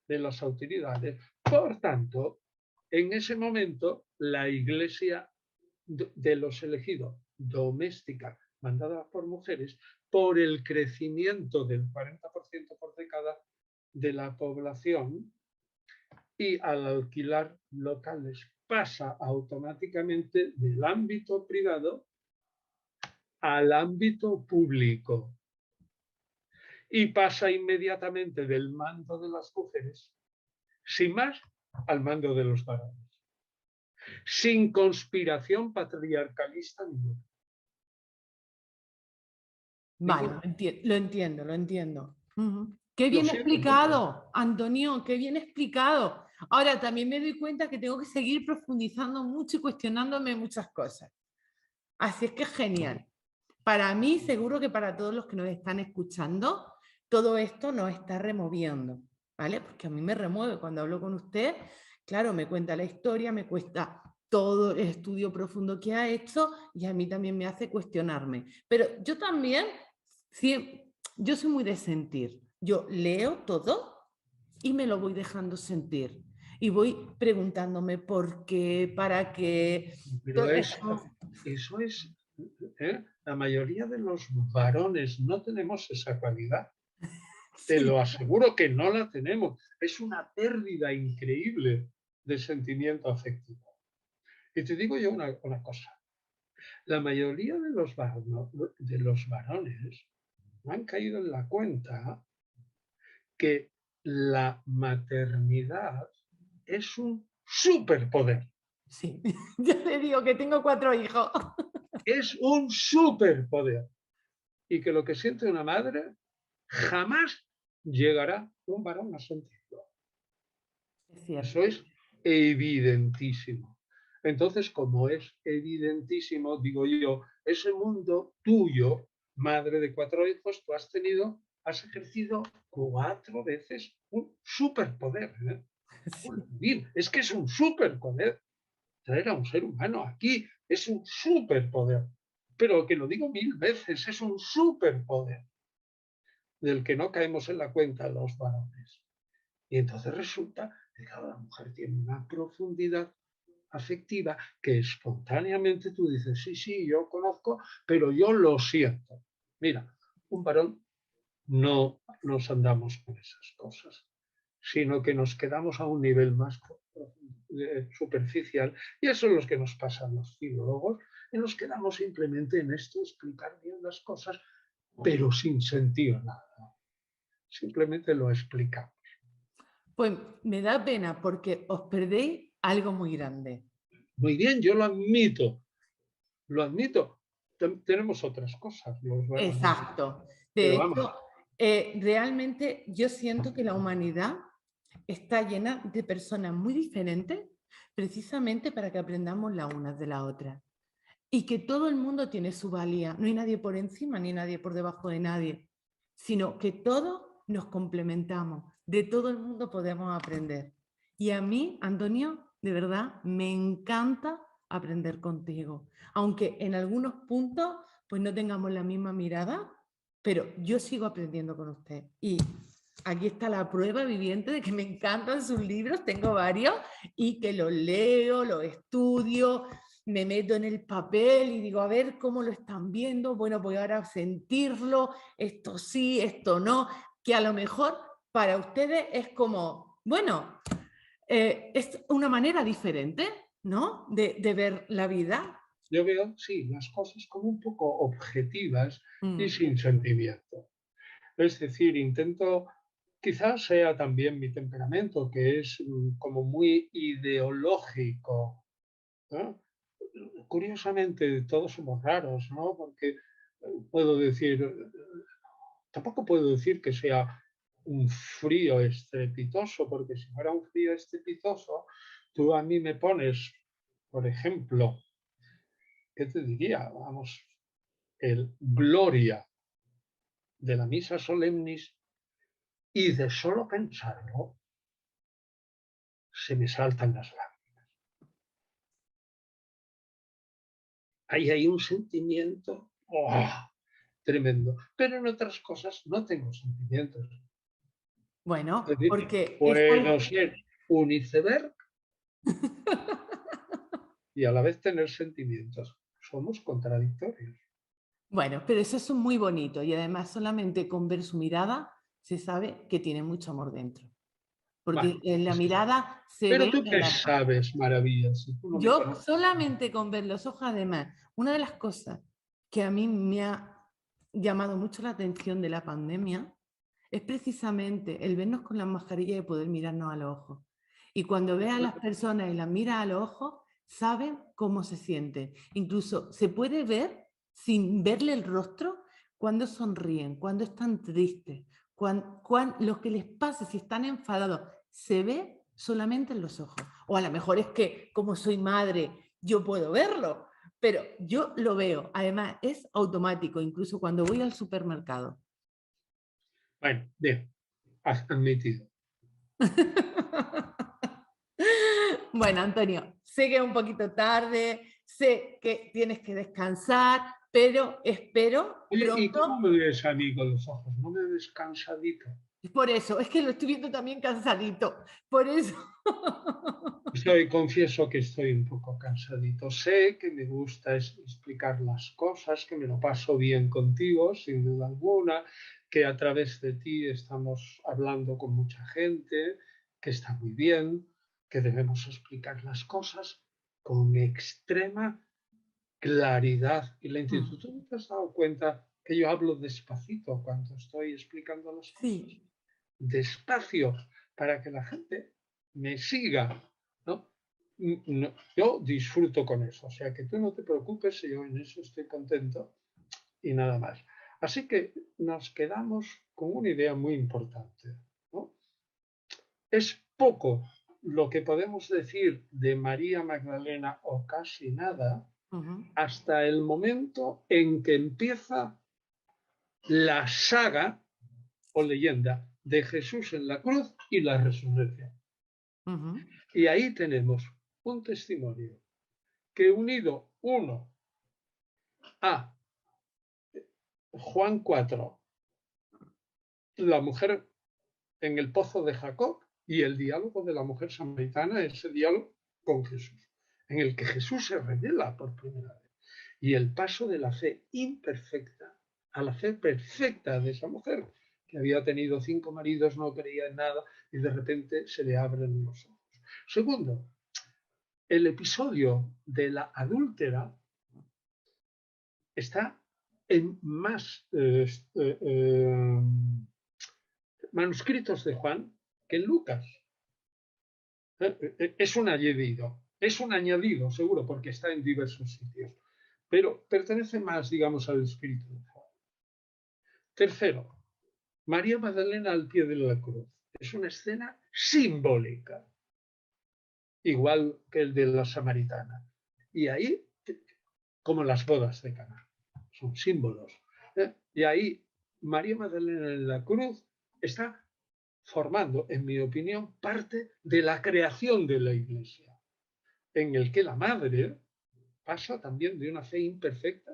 de las autoridades. Por tanto, en ese momento, la iglesia de los elegidos, doméstica, mandada por mujeres, por el crecimiento del 40% por década de la población, y al alquilar locales pasa automáticamente del ámbito privado al ámbito público y pasa inmediatamente del mando de las mujeres, sin más, al mando de los varones, sin conspiración patriarcalista ninguna. Vale, lo entiendo. Qué Lo bien siento mucho. explicado, Antonio, qué bien explicado. Ahora también me doy cuenta que tengo que seguir profundizando mucho y cuestionándome muchas cosas. Así es que es genial. Para mí, seguro que para todos los que nos están escuchando, todo esto nos está removiendo, ¿vale? Porque a mí me remueve cuando hablo con usted. Claro, me cuenta la historia, me cuesta todo el estudio profundo que ha hecho y a mí también me hace cuestionarme. Pero yo también, sí, yo soy muy de sentir. Yo leo todo y me lo voy dejando sentir. Y voy preguntándome por qué, para qué. Pero eso es, la mayoría de los varones no tenemos esa cualidad. Te Sí, lo aseguro que no la tenemos. Es una pérdida increíble de sentimiento afectivo. Y te digo yo una cosa. La mayoría de los varones no han caído en la cuenta que la maternidad es un superpoder. sí. Ya le digo que tengo 4 hijos. Es un superpoder. Y que lo que siente una madre jamás llegará un varón a sentirlo. Es Eso cierto. es evidentísimo. Entonces, como es evidentísimo, digo yo, ese mundo tuyo, madre de 4 hijos, tú has ejercido 4 veces un superpoder. ¿Eh? Sí. Es que es un superpoder. Traer a un ser humano aquí es un superpoder. Pero que lo digo 1000 veces, es un superpoder del que no caemos en la cuenta los varones. Y entonces resulta que cada mujer tiene una profundidad afectiva que espontáneamente tú dices, sí, sí, yo conozco, pero yo lo siento. Mira, un varón no nos andamos con esas cosas, sino que nos quedamos a un nivel más superficial, y eso es lo que nos pasa a los filólogos, y nos quedamos simplemente en esto, explicar bien las cosas, pero sin sentir nada. Simplemente lo explicamos. Pues me da pena porque os perdéis algo muy grande. Muy bien, yo lo admito, lo admito. Tenemos otras cosas, los varones, Exacto. De pero vamos, hecho, realmente yo siento que la humanidad está llena de personas muy diferentes precisamente para que aprendamos las unas de las otras. Y que todo el mundo tiene su valía. No hay nadie por encima ni nadie por debajo de nadie, sino que todos nos complementamos. De todo el mundo podemos aprender. Y a mí, Antonio, de verdad, me encanta aprender contigo. Aunque en algunos puntos pues no tengamos la misma mirada, pero yo sigo aprendiendo con usted. Y aquí está la prueba viviente de que me encantan sus libros, tengo varios, y que los leo, los estudio, me meto en el papel y digo, a ver cómo lo están viendo, bueno, voy ahora a sentirlo, esto sí, esto no, que a lo mejor para ustedes es como, bueno, es una manera diferente, ¿no? De ver la vida. yo veo, sí, las cosas como un poco objetivas y Mm. sin sentimiento. Es decir, intento, quizás sea también mi temperamento, que es como muy ideológico, ¿no? Curiosamente, todos somos raros, ¿no? Porque puedo decir, tampoco puedo decir que sea un frío estrepitoso, porque si fuera un frío estrepitoso, tú a mí me pones, por ejemplo, ¿qué te diría? Vamos, el Gloria de la Misa Solemnis, y de solo pensarlo se me saltan las lágrimas. Ahí hay un sentimiento tremendo, pero en otras cosas no tengo sentimientos. Es Bueno, decir, porque puedo ser un iceberg y a la vez tener sentimientos. Somos contradictorios. bueno, pero eso es muy bonito y además solamente con ver su mirada se sabe que tiene mucho amor dentro, porque Bueno, en la pues, mirada se pero ve tú en qué la... sabes, maravillas, si tú no me Yo conoces. solamente con ver los ojos, además, una de las cosas que a mí me ha llamado mucho la atención de la pandemia es precisamente el vernos con las mascarillas y poder mirarnos a los ojos. Y cuando ves a las personas y las miras a los ojos, saben cómo se sienten. Incluso se puede ver, sin verle el rostro, cuando sonríen, cuando están tristes, lo que les pasa si están enfadados se ve solamente en los ojos. O a lo mejor es que como soy madre, yo puedo verlo, pero yo lo veo. Además, es automático, incluso cuando voy al supermercado. Bueno, bien, has admitido. Bueno, Antonio, sé que es un poquito tarde, sé que tienes que descansar, pero espero Oye, ¿y cómo pronto. me ves a mí con los ojos? ¿No me ves cansadito? Por eso, es que lo estoy viendo también cansadito. Por eso. Confieso que estoy un poco cansadito. Sé que me gusta explicar las cosas, que me lo paso bien contigo, sin duda alguna, que a través de ti estamos hablando con mucha gente, que está muy bien, que debemos explicar las cosas con extrema claridad y lentitud. ¿Tú no te has dado cuenta que yo hablo despacito cuando estoy explicando las cosas? Sí. Despacio, para que la gente me siga, ¿no? Yo disfruto con eso, o sea que tú no te preocupes, yo en eso estoy contento y nada más. Así que nos quedamos con una idea muy importante, ¿no? Es poco lo que podemos decir de María Magdalena o casi nada Ujú. hasta el momento en que empieza la saga o leyenda de Jesús en la cruz y la resurrección. Ujú. Y ahí tenemos un testimonio que unido uno a Juan 4, la mujer en el pozo de Jacob, y el diálogo de la mujer samaritana, ese diálogo con Jesús, en el que Jesús se revela por primera vez. Y el paso de la fe imperfecta a la fe perfecta de esa mujer, que había tenido 5 maridos, no creía en nada, y de repente se le abren los ojos. Segundo, el episodio de la adúltera está en más manuscritos de Juan que en Lucas. Es un añadido seguro, porque está en diversos sitios, pero pertenece más, digamos, al espíritu de Juan. Tercero, María Magdalena al pie de la cruz. Es una escena simbólica, igual que el de la samaritana. Y ahí, como las bodas de Caná, son símbolos. Y ahí, María Magdalena en la cruz está formando, en mi opinión, parte de la creación de la Iglesia, en el que la madre pasa también de una fe imperfecta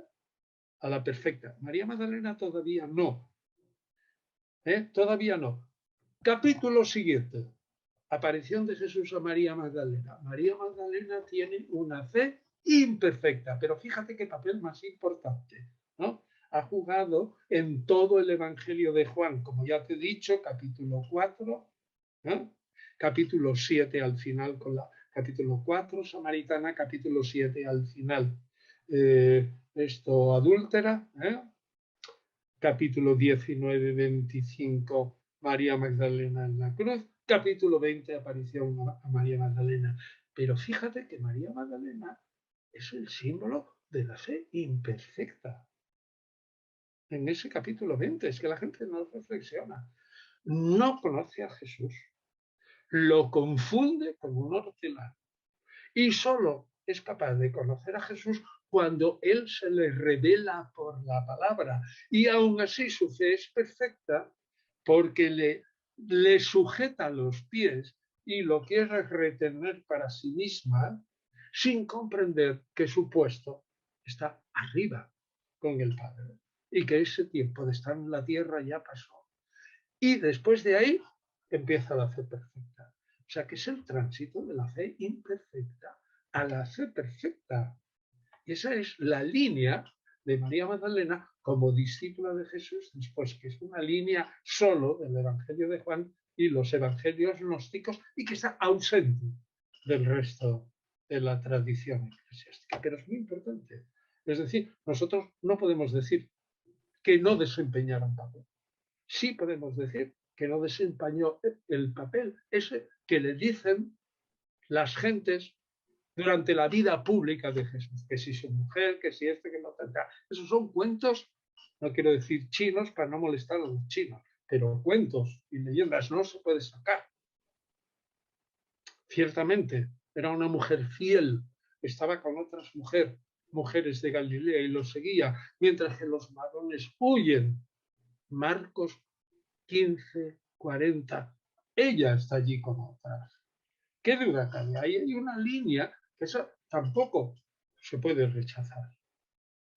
a la perfecta. María Magdalena todavía no. Todavía no. Capítulo siguiente. Aparición de Jesús a María Magdalena. María Magdalena tiene una fe imperfecta, pero fíjate qué papel más importante, ¿no? Ha jugado en todo el Evangelio de Juan, como ya te he dicho, capítulo 4, ¿no? Capítulo 7 al final con la capítulo 4, Samaritana, capítulo 7 al final. Esto adúltera, capítulo 19, 25, María Magdalena en la cruz, capítulo 20, aparición a María Magdalena. Pero fíjate que María Magdalena es el símbolo de la fe imperfecta. En ese capítulo 20, es que la gente no reflexiona. No conoce a Jesús, lo confunde con un hortelano y solo es capaz de conocer a Jesús cuando Él se le revela por la palabra. Y aún así su fe es perfecta porque le sujeta los pies y lo quiere retener para sí misma sin comprender que su puesto está arriba con el Padre y que ese tiempo de estar en la tierra ya pasó. Y después de ahí empieza la fe perfecta. O sea que es el tránsito de la fe imperfecta a la fe perfecta. Y esa es la línea de María Magdalena como discípula de Jesús, después que es una línea solo del Evangelio de Juan y los evangelios gnósticos y que está ausente del resto de la tradición eclesiástica. Pero es muy importante. Es decir, nosotros no podemos decir que no desempeñaron papel. Sí podemos decir que no desempeñó el papel ese que le dicen las gentes durante la vida pública de Jesús, que si su mujer, que si que no tendrá. Esos son cuentos, no quiero decir chinos para no molestar a los chinos, pero cuentos y leyendas no se puede sacar. Ciertamente, era una mujer fiel, estaba con otras mujeres de Galilea y los seguía, mientras que los varones huyen. Marcos 15:40. Ella está allí con otras. ¿Qué duda cabe? Ahí hay una línea que esa tampoco se puede rechazar.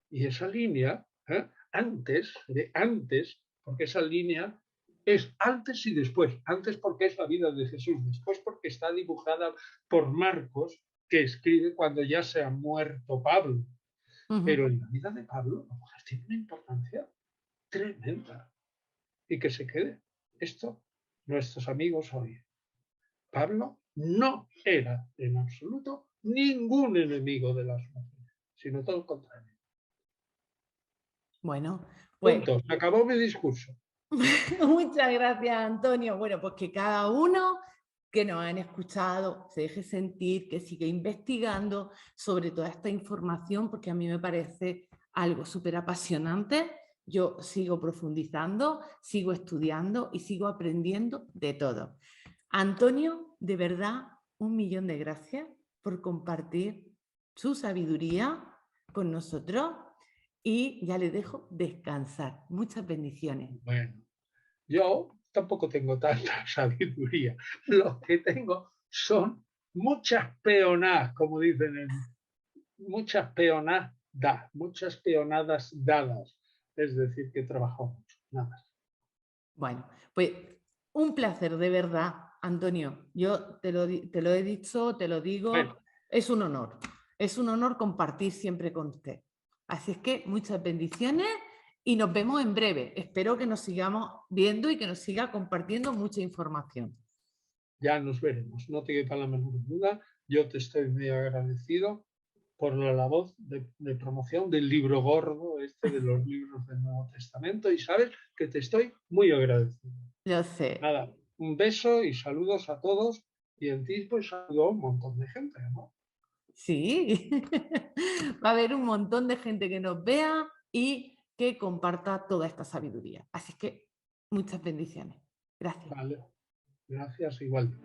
Y esa línea, antes, porque esa línea es antes y después. Antes porque es la vida de Jesús, después porque está dibujada por Marcos, que escribe cuando ya se ha muerto Pablo. Pero en la vida de Pablo, la mujer tiene una importancia tremenda. Y que se quede esto nuestros amigos hoy. Pablo no era en absoluto ningún enemigo de las mujeres, sino todo lo contrario. Bueno, pues Punto. Se acabó mi discurso. muchas gracias, Antonio. Bueno, pues que cada uno que nos han escuchado se deje sentir, que siga investigando sobre toda esta información, porque a mí me parece algo súper apasionante. Yo sigo profundizando, sigo estudiando y sigo aprendiendo de todo. Antonio, de verdad, 1.000.000 de gracias por compartir su sabiduría con nosotros y ya le dejo descansar. Muchas bendiciones. Bueno, yo tampoco tengo tanta sabiduría. Lo que tengo son muchas peonadas, como dicen, muchas peonadas dadas. Es decir, que he trabajado mucho, nada más. Bueno, pues un placer de verdad, Antonio. Yo te lo he dicho, te lo digo, Bueno, es un honor compartir siempre con usted. Así es que muchas bendiciones y nos vemos en breve. Espero que nos sigamos viendo y que nos siga compartiendo mucha información. ya nos veremos, no te quepa la menor duda. Yo te estoy muy agradecido por la labor de promoción del libro gordo, de los libros del Nuevo Testamento, y sabes que te estoy muy agradecido. Yo sé. Nada, un beso y saludos a todos, y en ti pues saludo a un montón de gente, ¿no? Sí, va a haber un montón de gente que nos vea y que comparta toda esta sabiduría. Así que muchas bendiciones. Gracias. Vale, gracias igual.